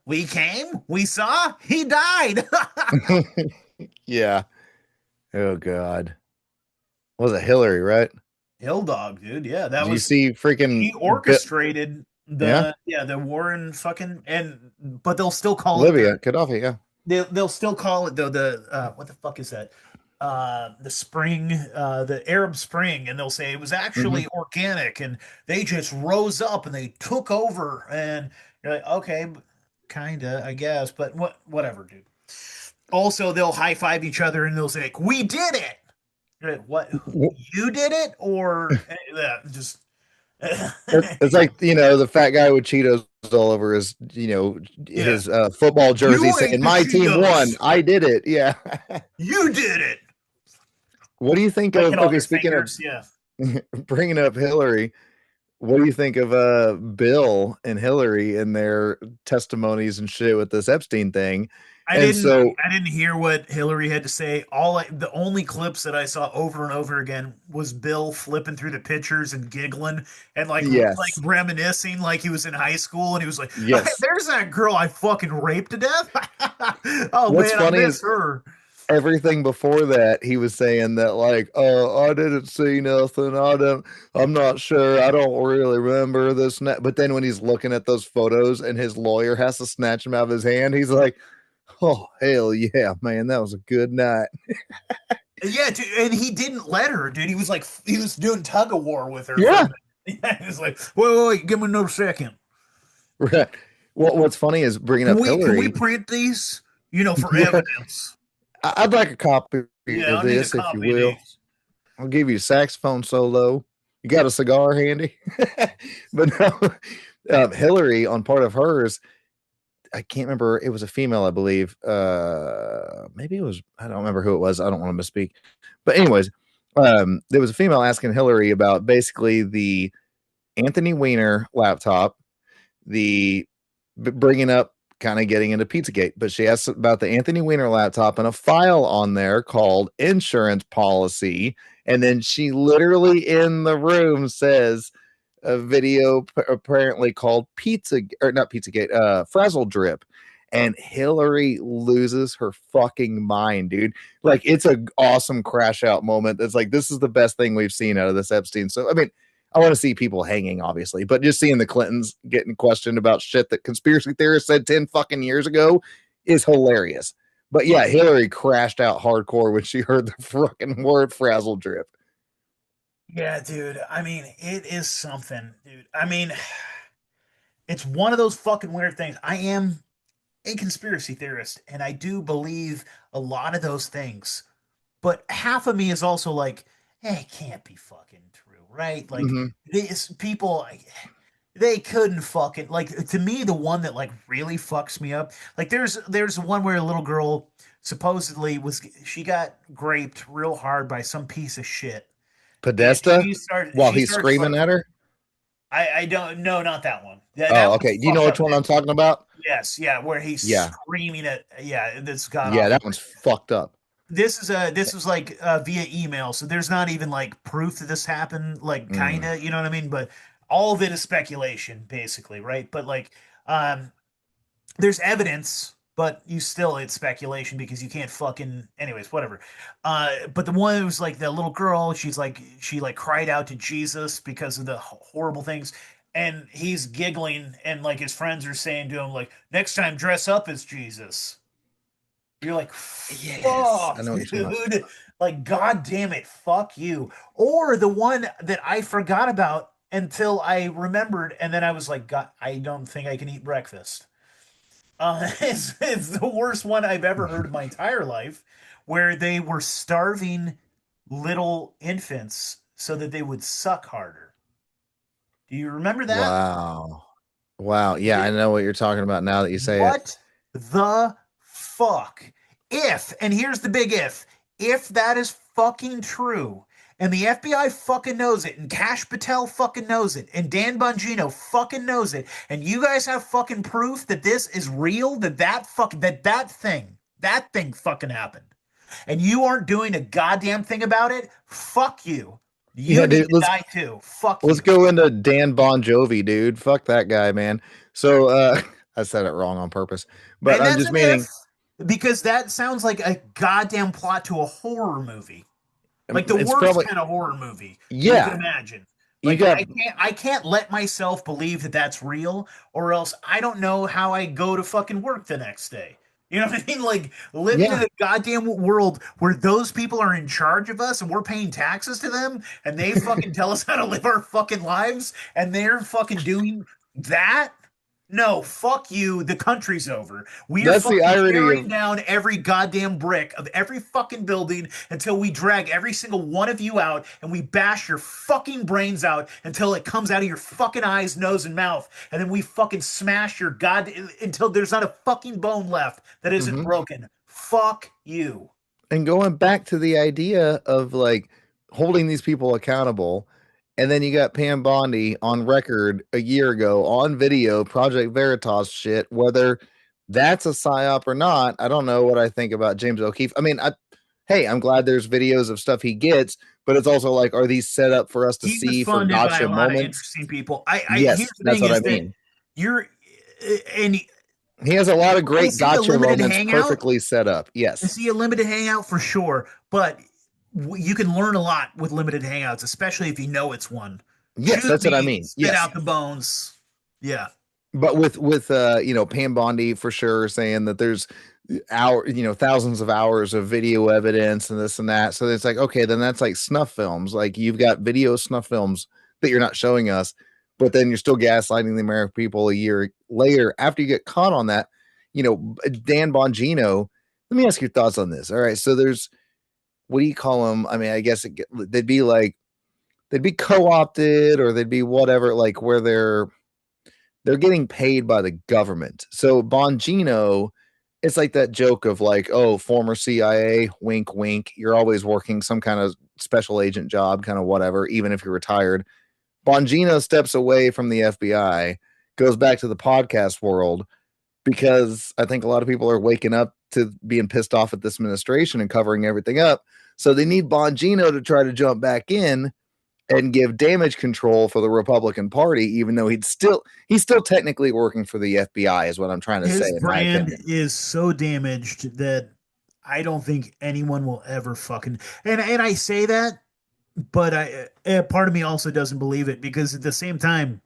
We came, we saw, he died. Yeah. Oh God. Was it Hillary, right? Hill dog, dude. Yeah, that Did you was see freaking he orchestrated yeah, the war in fucking and but they'll still call it Libya, Gaddafi, yeah. they'll still call it though the what the fuck is that? The spring, the Arab Spring, and they'll say it was Hmm. actually organic and they just rose up and they took over and you're like, okay, kinda, I guess, but whatever, dude. Also, they'll high five each other and they'll say, like, "We did it." You're like, what? You did it, or just It's like, the fat guy with Cheetos all over his, yeah. his football jersey You saying, ate the "My team won. Cheetos. I did it." Yeah. You did it. What do you think Licking of, all okay, their speaking of fingers. Yeah. bringing up Hillary, what do you think of Bill and Hillary and their testimonies and shit with this Epstein thing? And so, I didn't hear what Hillary had to say. The only clips that I saw over and over again was Bill flipping through the pictures and giggling and like yes, reminiscing like he was in high school and he was like, yes. "There's that girl I fucking raped to death." Oh What's man, I funny miss is her. everything before that, he was saying that, like, "Oh, I didn't see nothing. I'm not sure. I don't really remember this." But then when he's looking at those photos and his lawyer has to snatch him out of his hand, he's like, "Oh, hell yeah, man. That was a good night." Yeah, dude, and he didn't let her, dude. He was like, he was doing tug of war with her for a Yeah. minute. Yeah, he was like, wait, give me another second. Right. What's funny is bringing up Can we Hillary. print these? You know, for Yeah. evidence. I'd like a copy Yeah, of I need a this, if you copy of will. these. I'll give you a saxophone solo. You got a cigar handy? But no, Hillary, on part of hers, I can't remember. It was a female, I believe. Maybe it was. I don't remember who it was. I don't want to misspeak. But anyways, there was a female asking Hillary about basically the Anthony Weiner laptop, the bringing up kind of getting into Pizzagate, but she asked about the Anthony Weiner laptop and a file on there called insurance policy. And then she literally in the room says a video apparently called Pizza or not Pizzagate, Frazzle Drip. And Hillary loses her fucking mind, dude. Like, it's a awesome crash out moment. That's like, this is the best thing we've seen out of this Epstein. So, I mean, I want to see people hanging, obviously, but just seeing the Clintons getting questioned about shit that conspiracy theorists said 10 fucking years ago is hilarious. But yeah, Hillary crashed out hardcore when she heard the fucking word frazzle drip. Yeah, dude. I mean, it is something, dude. I mean, it's one of those fucking weird things. I am a conspiracy theorist, and I do believe a lot of those things. But half of me is also like, hey, it can't be fucking true, right? Like Mm-hmm. these people. They couldn't fucking like to me the one that like really fucks me up. Like there's one where a little girl supposedly was she got raped real hard by some piece of shit. And Podesta while she he's starts screaming at fucking her. I don't no, not that one. That Oh, one's okay. Do you know fucked which up one too. I'm talking about? Yes, yeah, where he's Yeah. screaming at yeah, that's god Yeah, awful. that one's fucked up. This was like via email, so there's not even like proof that this happened, like Mm. kinda, you know what I mean? But all of it is speculation, basically, right? But like um there's evidence, but you still it's speculation because you can't fucking anyways, whatever. But the one who was like the little girl, she like cried out to Jesus because of the horrible things. And he's giggling, and like his friends are saying to him, like, next time dress up as Jesus. You're like, Yes, I fuck, know what you're talking about. dude. Like, god damn it, fuck you. Or the one that I forgot about until I remembered, and then I was like, God, I don't think I can eat breakfast. It's the worst one I've ever heard in my entire life, where they were starving little infants so that they would suck harder. Do you remember that? Wow. Wow. Yeah, I know what you're talking about now that you say it. What the fuck? If, and here's the big if that is fucking true, and the FBI fucking knows it, and Cash Patel fucking knows it, and Dan Bongino fucking knows it, and you guys have fucking proof that this is real, that thing fucking happened, and you aren't doing a goddamn thing about it, fuck you. Yeah, You need dude, to die too. Fuck let's you. go into Dan Bon Jovi, dude. Fuck that guy, man. So I said it wrong on purpose. But And I'm that's just an if, meaning because that sounds like a goddamn plot to a horror movie. Like the it's worst probably kind of horror movie that you can yeah. imagine. You Like got I can't let myself believe that that's real, or else I don't know how I go to fucking work the next day. You know what I mean? Like living in yeah. a goddamn world where those people are in charge of us and we're paying taxes to them and they fucking tell us how to live our fucking lives and they're fucking doing that? No, fuck you. The country's over. We are That's the fucking irony tearing of down every goddamn brick of every fucking building until we drag every single one of you out and we bash your fucking brains out until it comes out of your fucking eyes, nose, and mouth. And then we fucking smash your god until there's not a fucking bone left that isn't mhm. broken. Fuck you. And going back to the idea of like holding these people accountable. And then you got Pam Bondi on record a year ago on video, Project Veritas shit, whether that's a psyop or not. I don't know what I think about James O'Keefe. I mean, hey, I'm glad there's videos of stuff he gets, but it's also like, are these set up for us to He was see for funded by a gotcha lot of moments? interesting people. Here's Yes, the that's thing what I is that mean. you're and He has a lot of great is he a gotcha limited moments hangout? perfectly set up. Is Yes. he a limited hangout for sure? But you can learn a lot with limited hangouts, especially if you know it's one. Chew Yes, the that's what I meat, mean. spit Yes. out the bones. Yeah. But with Pam Bondi for sure saying that there's thousands of hours of video evidence and this and that, so it's like, okay, then that's like snuff films, like you've got video snuff films that you're not showing us, but then you're still gaslighting the American people a year later after you get caught on that. Dan Bongino, let me ask your thoughts on this. All right, so there's, what do you call them? I mean, I guess they'd be like, they'd be co-opted, or they'd be whatever, like where they're getting paid by the government. So Bongino, it's like that joke of like, oh, former CIA, wink, wink. You're always working some kind of special agent job, kind of whatever, even if you're retired. Bongino steps away from the FBI, goes back to the podcast world because I think a lot of people are waking up to being pissed off at this administration and covering everything up. So they need Bongino to try to jump back in and give damage control for the Republican Party, even though he's still technically working for the FBI, is what I'm trying to say, His in my brand opinion. is so damaged that I don't think anyone will ever fucking and I say that, but part of me also doesn't believe it because at the same time,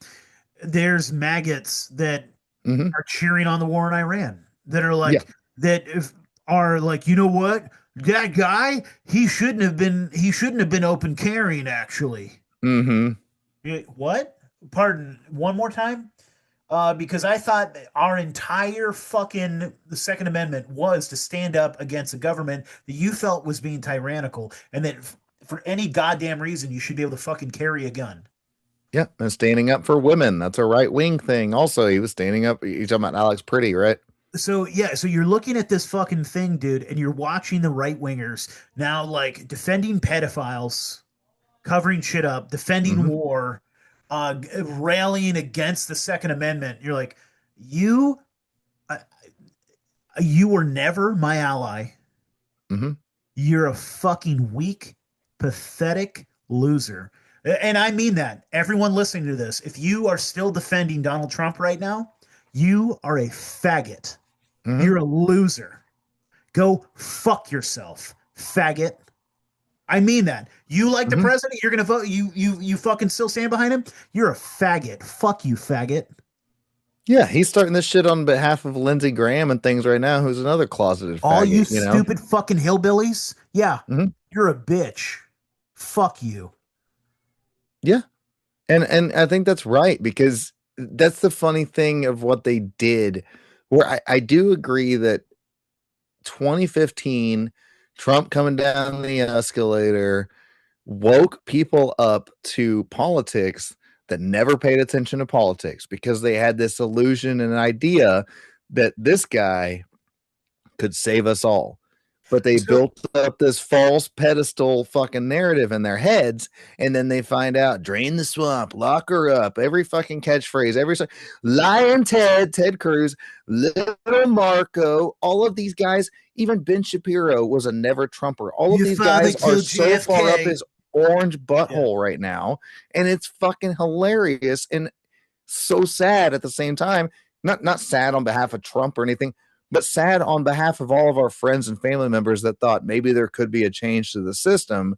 there's maggots that Mm-hmm. are cheering on the war in Iran that are Yeah. like that if, are like, you know what? That guy, he shouldn't have been open carrying actually. Mm-hmm. What? Pardon, one more time? Because I thought that our entire fucking the Second Amendment was to stand up against a government that you felt was being tyrannical, and that for any goddamn reason you should be able to fucking carry a gun. Yeah, and standing up for women. That's a right wing thing. Also, he was standing up. You're talking about Alex Pretty, right? So yeah, so you're looking at this fucking thing, dude, and you're watching the right wingers now, like defending pedophiles, covering shit up, defending Mm-hmm. war, rallying against the Second Amendment. You're like, you, uh, you were never my ally. Mm-hmm. You're a fucking weak, pathetic loser. And I mean that. Everyone listening to this, if you are still defending Donald Trump right now, you are a faggot. Mm-hmm. You're a loser. Go fuck yourself, faggot. I mean that. You like the Mm-hmm. president, you're gonna vote. You fucking still stand behind him. You're a faggot. Fuck you, faggot. Yeah, he's starting this shit on behalf of Lindsey Graham and things right now, who's another closeted All you faggot, you know? stupid fucking hillbillies. Yeah, Mm-hmm. you're a bitch. Fuck you. Yeah. And I think that's right because that's the funny thing of what they did. Where I do agree that 2015, Trump coming down the escalator woke people up to politics that never paid attention to politics because they had this illusion and idea that this guy could save us all. But they So built up this false pedestal fucking narrative in their heads, and then they find out drain the swamp, lock her up, every fucking catchphrase, Lion Ted, Ted Cruz, Little Marco, all of these guys, even Ben Shapiro was a never Trumper. All of your these father guys are killed so far up JFK. his orange Yeah. butthole right now, and it's fucking hilarious and so sad at the same time. Not sad on behalf of Trump or anything, but sad on behalf of all of our friends and family members that thought maybe there could be a change to the system.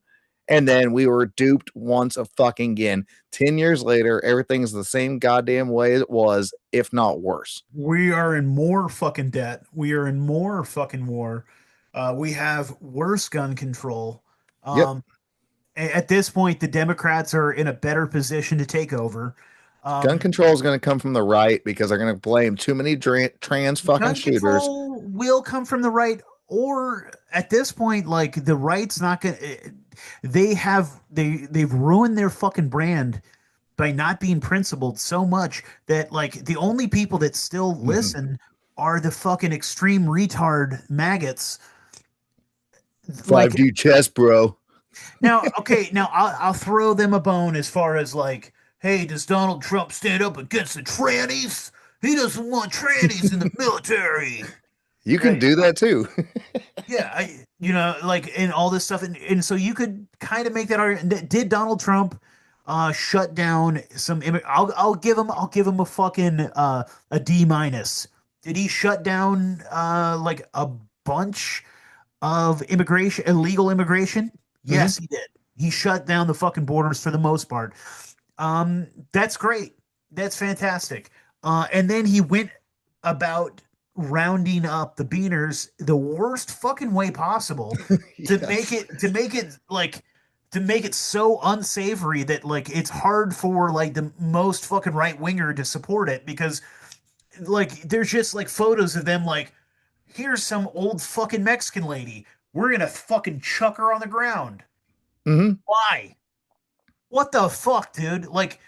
And then we were duped once a fucking again. 10 years later, everything's the same goddamn way it was, if not worse. We are in more fucking debt. We are in more fucking war. We have worse gun control. Yep. Um, at this point, the Democrats are in a better position to take over. Gun Um, control is going to come from the right because they're going to blame too many trans fucking gun shooters. control will come from the right, or at this point, like the right's not gonna. They've ruined their fucking brand by not being principled so much that like the only people that still Mm-hmm. listen are the fucking extreme retard maggots. Like 5D chess, bro. now, okay, now I'll throw them a bone as far as like, hey, does Donald Trump stand up against the trannies? He doesn't want trannies in the military. You can Right. do that too. Yeah, like and all this stuff, and so you could kind of make that argument. Did Donald Trump shut down some? I'll give him a fucking a D minus. Did he shut down like a bunch of immigration, illegal immigration? Mm-hmm. Yes, he did. He shut down the fucking borders for the most part. That's great. That's fantastic. And then he went about rounding up the beaners the worst fucking way possible Yes. to make it so unsavory that like it's hard for like the most fucking right winger to support it because like there's just like photos of them like here's some old fucking Mexican lady. We're gonna fucking chuck her on the ground. Mm-hmm. Why? What the fuck, dude? Like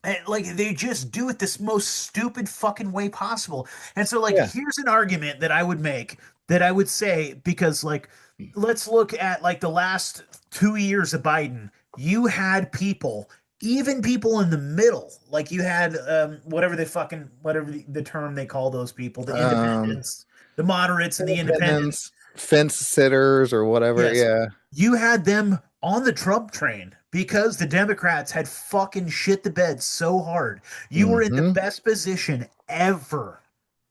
they just do it this most stupid fucking way possible. And so like Yeah. here's an argument that I would make that I would say because like let's look at like the last 2 years of Biden. You had people, even people in the middle, like you had whatever the term they call those people, the Um, independents, the moderates and the independents. Independence, fence sitters, or whatever. Yes. Yeah. You had them on the Trump train because the Democrats had fucking shit the bed so hard. You were in the Mm-hmm. best position ever,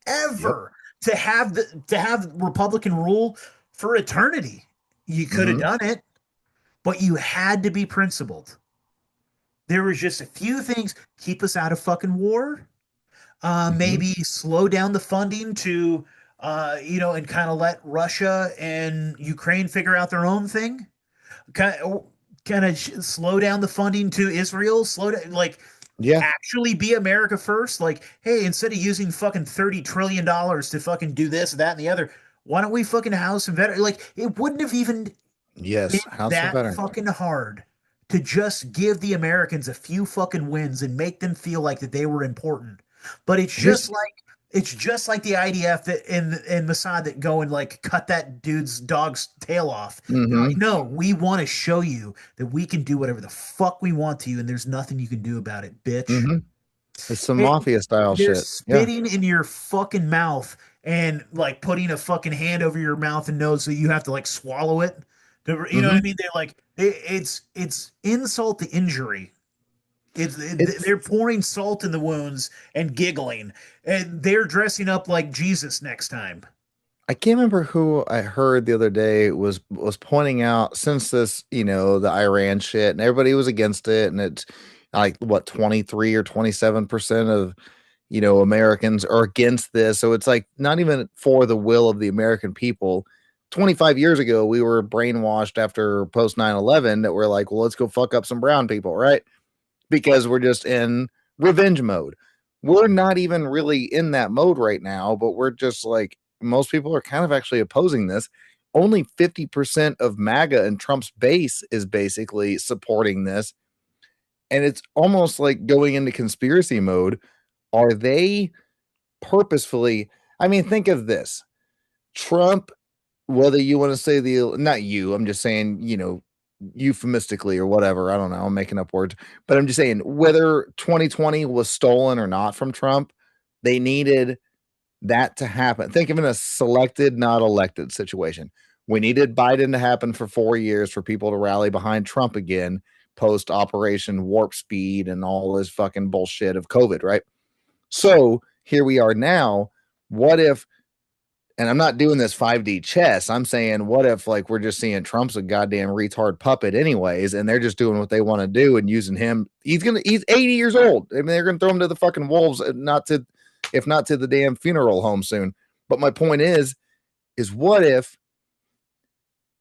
Yep. ever to have Republican rule for eternity. You could have Mm-hmm. done it, but you had to be principled. There was just a few things keep us out of fucking war. Mm-hmm. Maybe slow down the funding to and kind of let Russia and Ukraine figure out their own thing. Kind of slow down the funding to Israel. Slow down, like Yeah. actually be America first. Like, hey, instead of using fucking $30 trillion to fucking do this, that, and the other, why don't we fucking house and veteran? Like, it wouldn't have even been Yes. House of that Veterans. fucking hard to just give the Americans a few fucking wins and make them feel like that they were important. But Here's it's just like the IDF that in Mossad that go and like cut that dude's dog's tail off. They're like, mm-hmm, no, we want to show you that we can do whatever the fuck we want to you, and there's nothing you can do about it, bitch. mm-hmm. It's some It, mafia style they're shit. Yeah. spitting in your fucking mouth and like putting a fucking hand over your mouth and nose so you have to like swallow it. You know what I Mm-hmm. mean? They're like it's insult to injury. It's They're pouring salt in the wounds and giggling, and they're dressing up like Jesus next time. I can't remember who I heard the other day was pointing out since this, the Iran shit and everybody was against it and it's like what 23 or 27% of, Americans are against this. So it's like not even for the will of the American people. 25 years ago, we were brainwashed after post 9/11 that we're like, well, let's go fuck up some brown people, right? Because we're just in revenge mode. We're not even really in that mode right now, but we're just like most people are kind of actually opposing this. Only 50% of MAGA and Trump's base is basically supporting this. And it's almost like going into conspiracy mode. Are they purposefully? I mean, think of this. Trump, whether you want to say not you, I'm just saying, euphemistically or whatever. I don't know. I'm making up words, but I'm just saying whether 2020 was stolen or not from Trump, they needed that to happen. Think of it in a selected, not elected situation. We needed Biden to happen for 4 years for people to rally behind Trump again post Operation Warp Speed and all this fucking bullshit of COVID, right? So here we are now. What if, and I'm not doing this 5D chess. I'm saying, what if like we're just seeing Trump's a goddamn retard puppet anyways, and they're just doing what they want to do and using him. He's 80 years old. I mean, they're gonna throw him to the fucking wolves, not to, if not to the damn funeral home soon. But my point is what if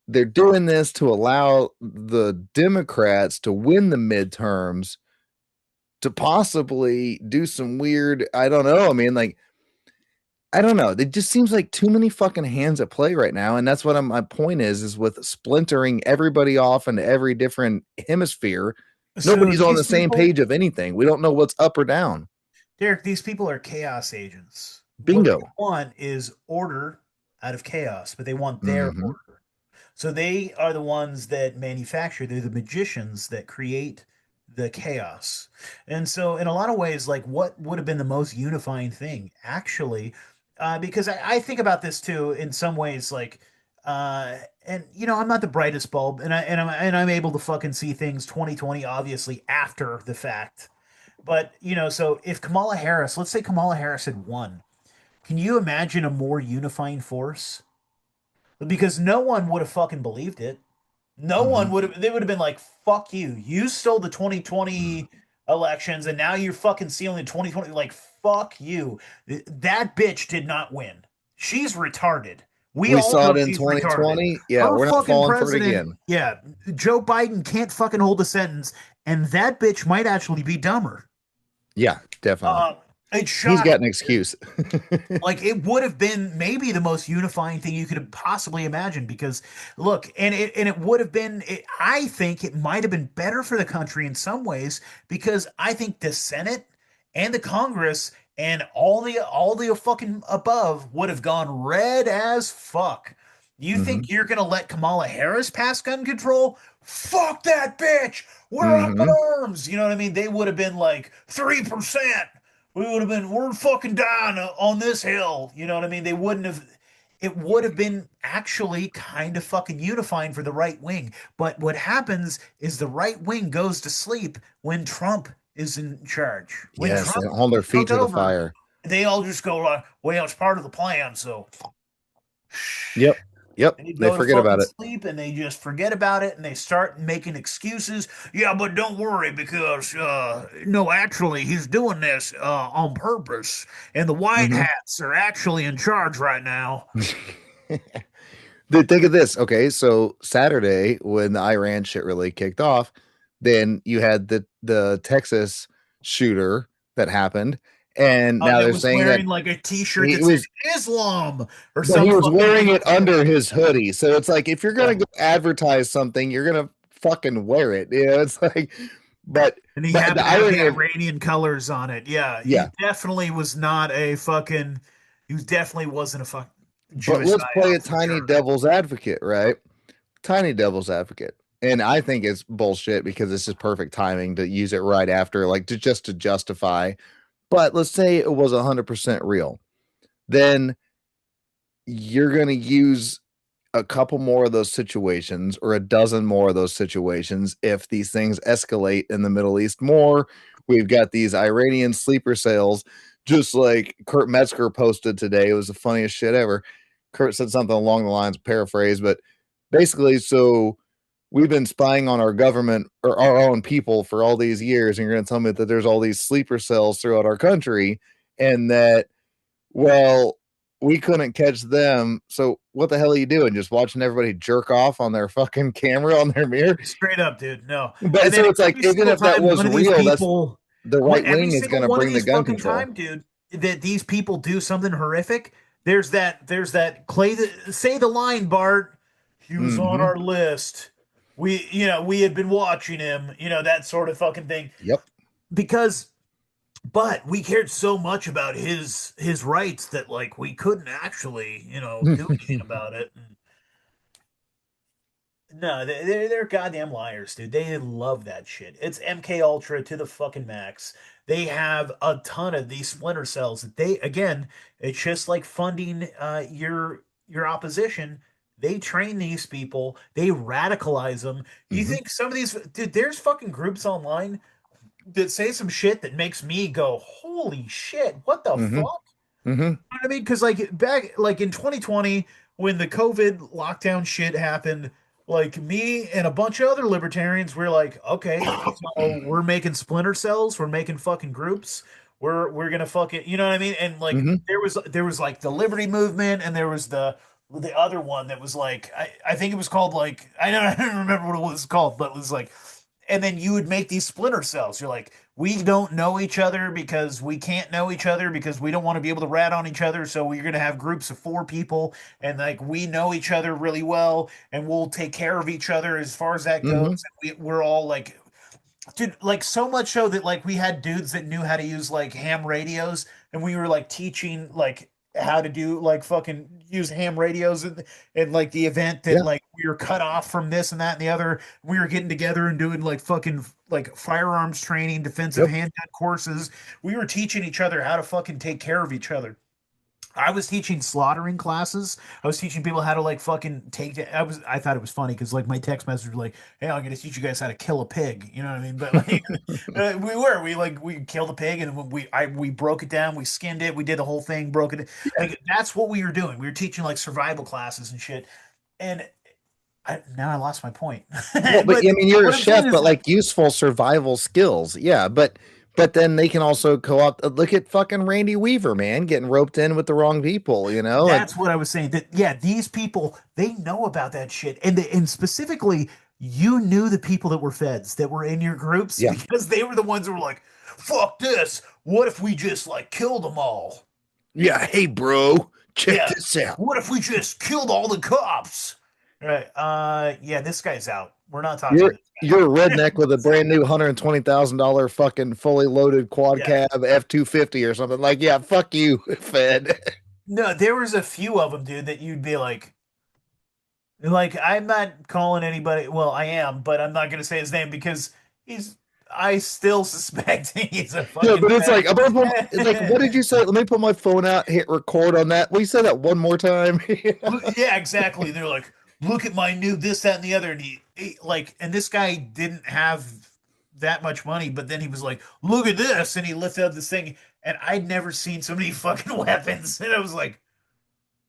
they're doing this to allow the Democrats to win the midterms to possibly do some weird, I don't know. I mean, like I don't know. It just seems like too many fucking hands at play right now, and that's what my point is with splintering everybody off into every different hemisphere. So Nobody's on these the same people, page of anything. We don't know what's up or down. Derek, these people are chaos agents. What they Bingo. want is order out of chaos, but they want their Mm-hmm. order. So they are the ones that manufacture, they're the magicians that create the chaos. And so, in a lot of ways, like what would have been the most unifying thing, actually, because I think about this too, in some ways, like, and I'm not the brightest bulb, and I'm able to fucking see things 2020, obviously after the fact. But so if Kamala Harris, let's say Kamala Harris had won, can you imagine a more unifying force? Because no one would have fucking believed it. No Mm-hmm. one would have. They would have been like, "Fuck you! You stole the 2020 elections, and now you're fucking stealing the 2020." Like, fuck you! That bitch did not win. She's retarded. We We all saw know it in she's retarded. 2020. Yeah, Her we're not fucking falling for it president, again. yeah, Joe Biden can't fucking hold a sentence, and that bitch might actually be dumber. Yeah, definitely. Uh, it's He's got shocking. an excuse. Like it would have been maybe the most unifying thing you could have possibly imagined because look, and it would have been I think it might have been better for the country in some ways because I think the Senate and the Congress and all the fucking above would have gone red as fuck. You Mm-hmm. think you're gonna let Kamala Harris pass gun control? Fuck that bitch. We're up in Mm-hmm. arms. You know what I mean? They would have been like 3%. We're fucking dying on this hill. You know what I mean? They wouldn't have, it would have been actually kind of fucking unifying for the right wing. But what happens is the right wing goes to sleep when Trump is in charge. When Yes, they Trump don't hold their feet took to the over, fire. they all just go like, well, it's part of the plan. So Yep. Yep. they They go to forget fucking about it. sleep and they just forget about it and they start making excuses. Yeah, but don't worry because no, actually he's doing this on purpose, and the white Mm-hmm. hats are actually in charge right now. Dude, think of this. Okay, so Saturday when the Iran shit really kicked off, then you had the Texas shooter that happened, and now That they're was saying that wearing like a T-shirt he that said was, Islam or but some he was fucking wearing it bullshit. under his hoodie. So it's like if you're Yeah. gonna go advertise something, you're gonna fucking wear it. You know, it's like, but And he but happened the to have the irony of Iranian colors on it. Yeah, he yeah, definitely was not a fucking. He definitely wasn't a fucking but Jewish let's play a psyop for tiny sure. devil's advocate, right? Tiny devil's advocate. And I think it's bullshit because it's just perfect timing to use it right after, like to just to justify. But let's say it was 100% real. Then you're going to use a couple more of those situations or a dozen more of those situations if these things escalate in the Middle East more. We've got these Iranian sleeper cells, just like Kurt Metzger posted today. It was the funniest shit ever. Kurt said something along the lines, paraphrase, but basically, so we've been spying on our government or our own people for all these years, and you're going to tell me that there's all these sleeper cells throughout our country, and that, well, we couldn't catch them. So what the hell are you doing? Just watching everybody jerk off on their fucking camera on their mirror? Straight up, dude. No. But And then so it's like, every even single if that time was one of these real, that's people, the what right every wing is going single to one of bring the these gun fucking control. time, dude, that these people do something horrific. There's that Clay. Say the line, Bart. He was on Mm-hmm. our list. We had been watching him. That sort of fucking thing. Yep. Because, but we cared so much about his rights that like we couldn't actually do anything about it. No, they're goddamn liars, dude. They love that shit. It's MK Ultra to the fucking max. They have a ton of these splinter cells that they again, it's just like funding your opposition. They train these people, they radicalize them. You Mm-hmm. think some of these dude, there's fucking groups online that say some shit that makes me go, holy shit, what the Mm-hmm. fuck? Mm-hmm. Know what I mean? Because like back like in 2020, when the COVID lockdown shit happened, like me and a bunch of other libertarians, we're like, okay, so we're making splinter cells, we're making fucking groups, we're gonna fucking, you know what I mean? And like Mm-hmm. there was like the Liberty Movement, and there was the other one that was like I think it was called like I don't remember what it was called, but it was like and then you would make these splinter cells. You're like, we don't know each other because we can't know each other because we don't want to be able to rat on each other. So we're going to have groups of 4 people and like we know each other really well and we'll take care of each other as far as that goes. Mm-hmm. We're all like, dude, like so much so that like we had dudes that knew how to use like ham radios and we were like teaching like how to do like fucking use ham radios and like the event that Yeah. like we were cut off from this and that and the other. We were getting together and doing like fucking like firearms training, defensive Yep. handgun courses. We were teaching each other how to fucking take care of each other. I was teaching slaughtering classes. I was teaching people how to like fucking take it. I thought it was funny because like my text message was like, "Hey, I'm gonna teach you guys how to kill a pig." You know what I mean? But like, we killed a pig and we broke it down, we skinned it, we did the whole thing, broke it. Like that's what we were doing. We were teaching like survival classes and shit. And now I lost my point. Well, but But I mean, you're a what I'm saying chef, is but like like useful survival skills. Yeah, but then they can also co-opt. Look at fucking Randy Weaver, man, getting roped in with the wrong people. You know, like that's what I was saying. That yeah, these people they know about that shit, and specifically, you knew the people that were feds that were in your groups yeah, because they were the ones who were like, "Fuck this! What if we just like killed them all? yeah. Hey, bro, check Yeah, this out. what if we just killed all the cops?" Right? Yeah, this guy's out. We're not talking to You're this you're a guy. redneck with a brand new $120,000 fucking fully loaded quad Yeah. cab F-250 or something. Like, yeah, fuck you, Fed. No, there was a few of them, dude, that you'd be like, I'm not calling anybody. Well, I am, but I'm not going to say his name because he's. I still suspect he's a Yeah, fucking but it's like, it's like, fed. what did you say? Let me put my phone out, hit record on that. Will you say that one more time? Yeah, exactly. They're like, look at my new this, that, and the other, and and this guy didn't have that much money, but then he was like, look at this, and he lifted up this thing, and I'd never seen so many fucking weapons, and I was like,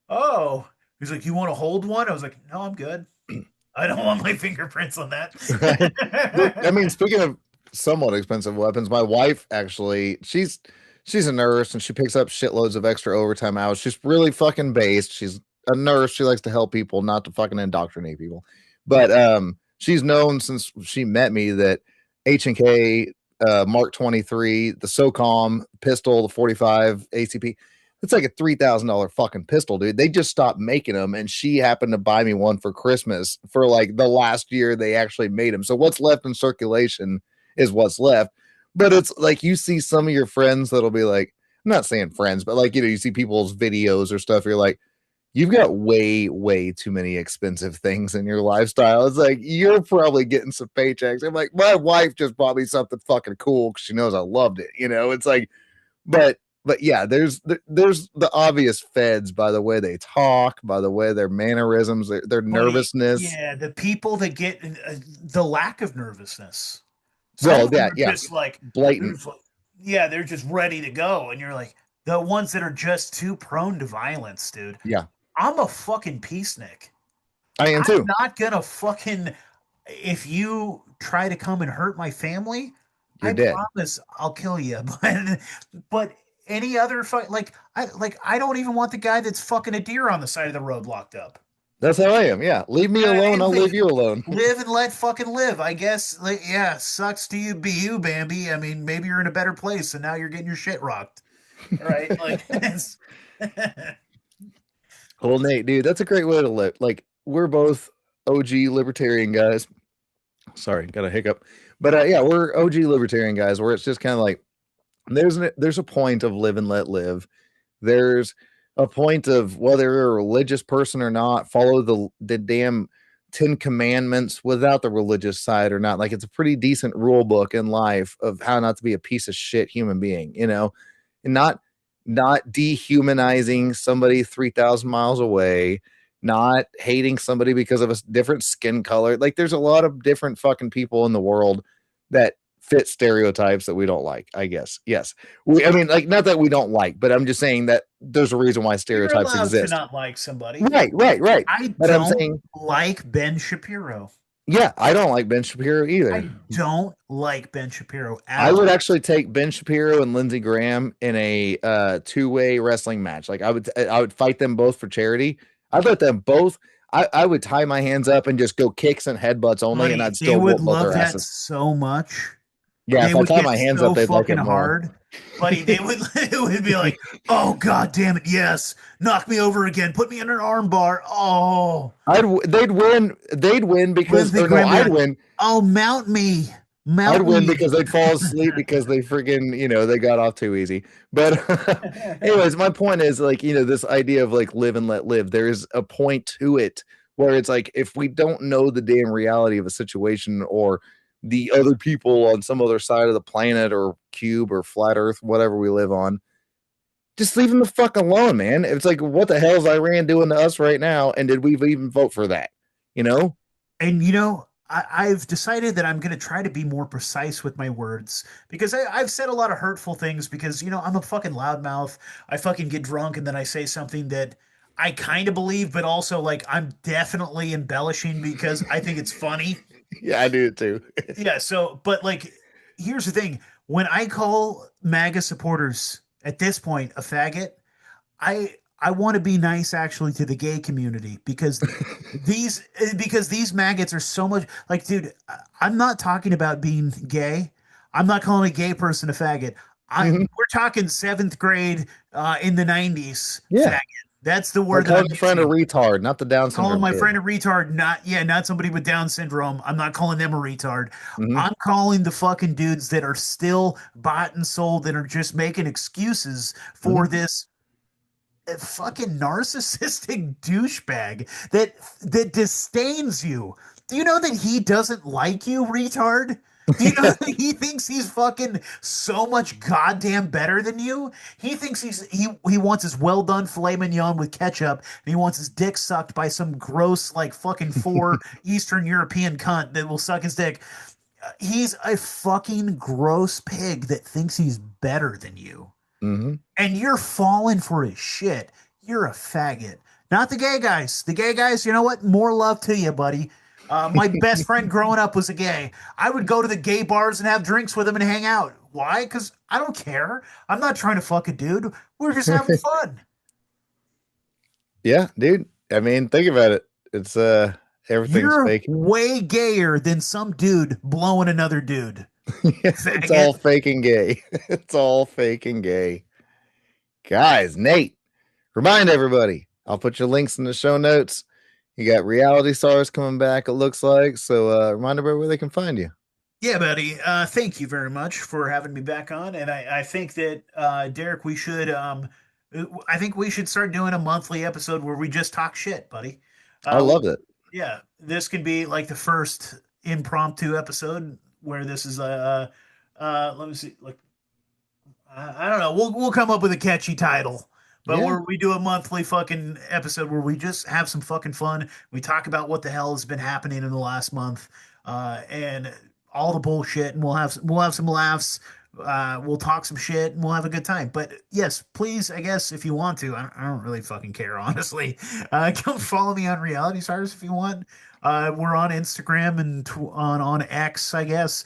oh. He's like, you want to hold one? I was like, no, I'm good. I don't want my fingerprints on that. Right? Look, I mean, speaking of somewhat expensive weapons, my wife actually, she's a nurse and she picks up shitloads of extra overtime hours. She's really fucking based. She's a nurse. She likes to help people, not to fucking indoctrinate people. But she's known since she met me that H&K Mark 23, the SOCOM pistol, the 45 ACP, it's like a $3,000 fucking pistol, dude. They just stopped making them, and she happened to buy me one for Christmas for like the last year they actually made them. So what's left in circulation is what's left. But it's like you see some of your friends that'll be like, I'm not saying friends, but like, you see people's videos or stuff. You're like, you've got way, way too many expensive things in your lifestyle. It's like you're probably getting some paychecks. I'm like, my wife just bought me something fucking cool because she knows I loved it. It's like, but yeah, there's the obvious feds by the way they talk, by the way their mannerisms, their Buddy, nervousness. yeah, the people that get the lack of nervousness. Some Well, of them yeah, are yeah, just like, they're blatant. just like, yeah, they're just ready to go. And you're like, the ones that are just too prone to violence, dude. Yeah, I'm a fucking peacenik. I am I'm too. not gonna fucking, if you try to come and hurt my family, You're I dead. promise I'll kill you. But any other fight, I don't even want the guy that's fucking a deer on the side of the road locked up. That's how I am. Yeah, leave me You know what I alone. mean? I'll leave you alone. Live and let fucking live. I guess. Like, yeah, sucks to you, be you, Bambi. I mean, maybe you're in a better place, and now you're getting your shit rocked. Right? Like, it's, Well, Nate, dude, that's a great way to live. Like, we're both OG libertarian guys. Sorry, got a hiccup. But yeah, we're OG libertarian guys where it's just kind of like there's a point of live and let live. There's a point of whether you're a religious person or not, follow the damn 10 commandments without the religious side or not. Like it's a pretty decent rule book in life of how not to be a piece of shit human being, and not dehumanizing somebody 3,000 miles away, not hating somebody because of a different skin color. Like there's a lot of different fucking people in the world that fit stereotypes that we don't like, I guess. Yes. I mean, like, not that we don't like, but I'm just saying that there's a reason why you're stereotypes allowed to exist. not like somebody. Right, right, right. I But I'm don't saying, like Ben Shapiro. yeah, I don't like Ben Shapiro either. I don't like Ben Shapiro at I would all. actually take Ben Shapiro and Lindsey Graham in a two-way wrestling match. Like I would fight them both for charity. I'd let them both. I would tie my hands up and just go kicks and headbutts only, and Buddy, I'd they still would whoop both love their that asses. so much. Yeah, They if I would tie get my hands up, so they'd like fucking it more. hard. Buddy, they would it would be like, oh god damn it, yes. Knock me over again. Put me in an arm bar. Oh. They'd win. They'd win because, Lindsey or no, Graham be I'd like, win. oh mount me. I'd Mount win me. because they'd fall asleep because they friggin', they got off too easy. But anyways, my point is like, this idea of like live and let live, there's a point to it where it's like if we don't know the damn reality of a situation or the other people on some other side of the planet or cube or flat earth, whatever we live on, just leave them the fuck alone, man. It's like, what the hell is Iran doing to us right now? And did we even vote for that? You know? And I've decided that I'm going to try to be more precise with my words because I've said a lot of hurtful things because, I'm a fucking loudmouth. I fucking get drunk and then I say something that I kind of believe, but also like I'm definitely embellishing because I think it's funny. Yeah, I do it too. Yeah. So, but like, here's the thing: when I call MAGA supporters at this point a faggot, I want to be nice actually to the gay community because these maggots are so much like, dude. I'm not talking about being gay. I'm not calling a gay person a faggot. Mhm. We're talking seventh grade in the '90s Yeah. faggot. That's the Like word that calling I'm your friend a using. retard, not the Down Calling syndrome my kid. friend a retard, not somebody with Down syndrome. I'm not calling them a retard. Hmm. I'm calling the fucking dudes that are still bought and sold that are just making excuses Hmm. for this fucking narcissistic douchebag that disdains you. Do you know that he doesn't like you, retard? Do you know Yeah. that he thinks he's fucking so much goddamn better than you? He thinks he wants his well done filet mignon with ketchup, and he wants his dick sucked by some gross like fucking four Eastern European cunt that will suck his dick. He's a fucking gross pig that thinks he's better than you, Hmm. and you're falling for his shit. You're a faggot. Not the gay guys. The gay guys, you know what? More love to you, buddy. My best friend growing up was a gay. I would go to the gay bars and have drinks with him and hang out. Why? Because I don't care. I'm not trying to fuck a dude. We're just having fun. Yeah, dude. I mean, think about it. It's everything's You're fake. way gayer than some dude blowing another dude. Yeah, it's Faggot. all fake and gay. It's all fake and gay. Guys, Nate, remind everybody. I'll put your links in the show notes. You got Reality Stars coming back, it looks like. So remind everybody where they can find you. Yeah, buddy. Thank you very much for having me back on. And I think that Derek, I think we should start doing a monthly episode where we just talk shit, buddy. I Uh, love it. yeah, this could be like the first impromptu episode where this is let me see, like I don't know. We'll come up with a catchy title, but Yeah. where we do a monthly fucking episode where we just have some fucking fun. We talk about what the hell has been happening in the last month, and all the bullshit, and we'll have some laughs. We'll talk some shit, and we'll have a good time. But yes, please, I guess if you want to, I don't really fucking care, honestly. Come follow me on Reality Stars if you want. We're on Instagram and on X, I guess.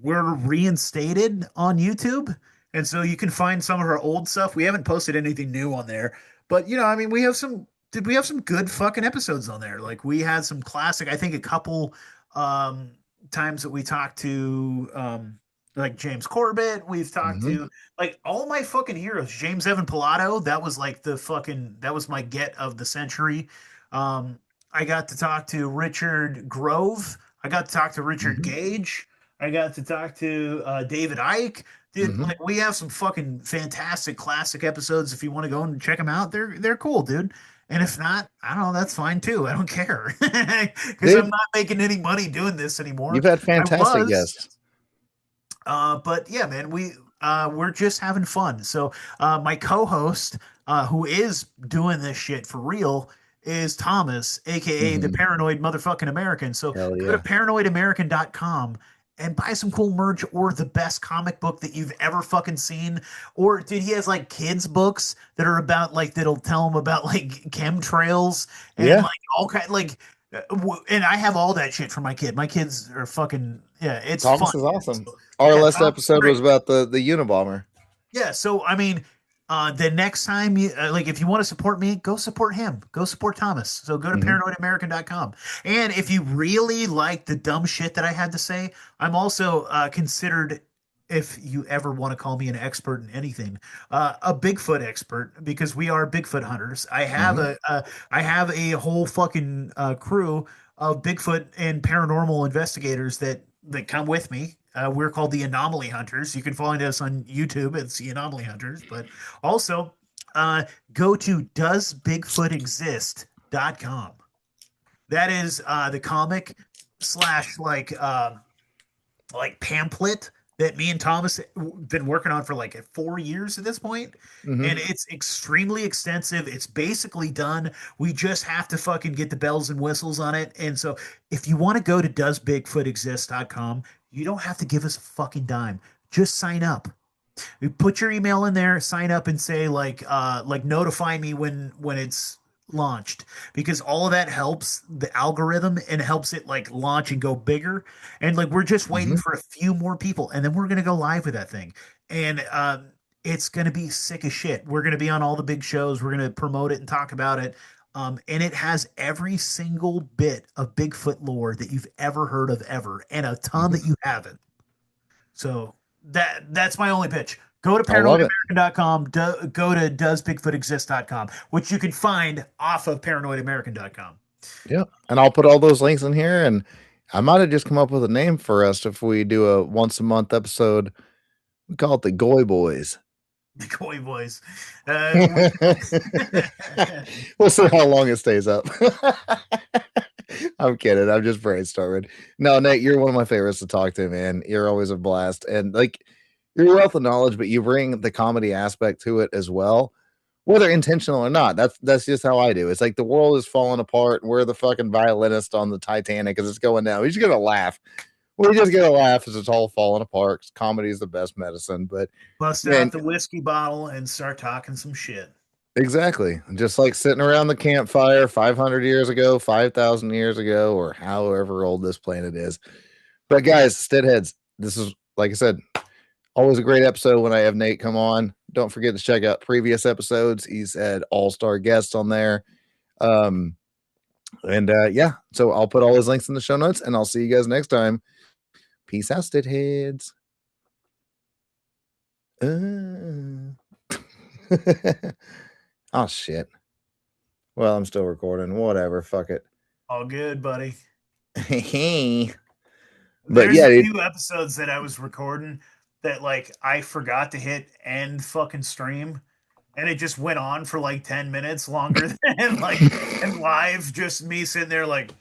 We're reinstated on YouTube, and so you can find some of our old stuff. We haven't posted anything new on there, but I mean, we have some. Did we have some good fucking episodes on there? Like we had some classic. I think a couple um, times that we talked to like James Corbett. We've talked Hmm. to like all my fucking heroes. James Evan Pilato. That was like that was my get of the century. Um, I got to talk to Richard Grove. I got to talk to Richard Hmm. Gage. I got to talk to David Icke. Dude, Hmm. like we have some fucking fantastic classic episodes. If you want to go and check them out, they're cool, dude. And if not, I don't know, that's fine too. I don't care because I'm Dude, not making any money doing this anymore. you've had I fantastic was, guests. but yeah, man, we're just having fun. So my co-host, who is doing this shit for real, is Thomas, aka the Hmm. Paranoid Motherfucking American. So Hell go to yeah. paranoidamerican.com and buy some cool merch or the best comic book that you've ever fucking seen. Or dude, he has like kids books that are about like that'll tell him about like chemtrails and Yeah. like all kind like. And I have all that shit for my kid. My kids are fucking yeah, it's fun. Thomas is awesome. Our Yeah, last Tom's episode was great. about the Unabomber. Yeah, so I mean, the next time you like, if you want to support me, go support him. Go support Thomas. So go to Hmm. paranoidamerican.com. And if you really like the dumb shit that I had to say, I'm also considered, if you ever want to call me an expert in anything, a Bigfoot expert because we are Bigfoot hunters. Hmm. I have a whole fucking crew of Bigfoot and paranormal investigators that come with me. We're called the Anomaly Hunters. You can find us on YouTube. It's the Anomaly Hunters. But also, uh, go to doesbigfootexist.com. That is the comic slash like pamphlet that me and Thomas been working on for like 4 years at this point. Hmm. And it's extremely extensive. It's basically done. We just have to fucking get the bells and whistles on it. And so if you want to go to doesbigfootexist.com, you don't have to give us a fucking dime. Just sign up. You put your email in there, sign up and say like notify me when it's launched because all of that helps the algorithm and helps it like launch and go bigger. And like we're just waiting Hmm. for a few more people and then we're gonna go live with that thing. And it's gonna be sick as shit. We're gonna be on all the big shows, we're gonna promote it and talk about it. And it has every single bit of Bigfoot lore that you've ever heard of ever, and a ton Hmm. that you haven't. So that's my only pitch. Go to I love it. paranoidamerican.com, go to doesbigfootexist.com, which you can find off of paranoidamerican.com. Yeah. And I'll put all those links in here. And I might have just come up with a name for us if we do a once a month episode. We call it the Goy Boys. The Koi Boys. We'll see how long it stays up. I'm kidding. I'm just brainstorming. No, Nate, you're one of my favorites to talk to, man. You're always a blast. And like you're a wealth of knowledge, but you bring the comedy aspect to it as well. Whether intentional or not, that's just how I do. It's like the world is falling apart, and we're the fucking violinist on the Titanic as it's going down. We just gotta laugh. We just gotta laugh as it's all falling apart. 'Cause comedy is the best medicine. But Bust man, out the whiskey bottle and start talking some shit. exactly. Just like sitting around the campfire 500 years ago, 5,000 years ago, or however old this planet is. But guys, Stitt-Heads, this is, like I said, always a great episode when I have Nate come on. Don't forget to check out previous episodes. He's had all-star guests on there. Um, and yeah, so I'll put all his links in the show notes, and I'll see you guys next time. Peace out, Stitt-Heads. Oh shit. Well, I'm still recording. Whatever. Fuck it. All good, buddy. But There's yeah, a dude. few episodes that I was recording that like I forgot to hit end fucking stream, and it just went on for like 10 minutes longer than like and live just me sitting there like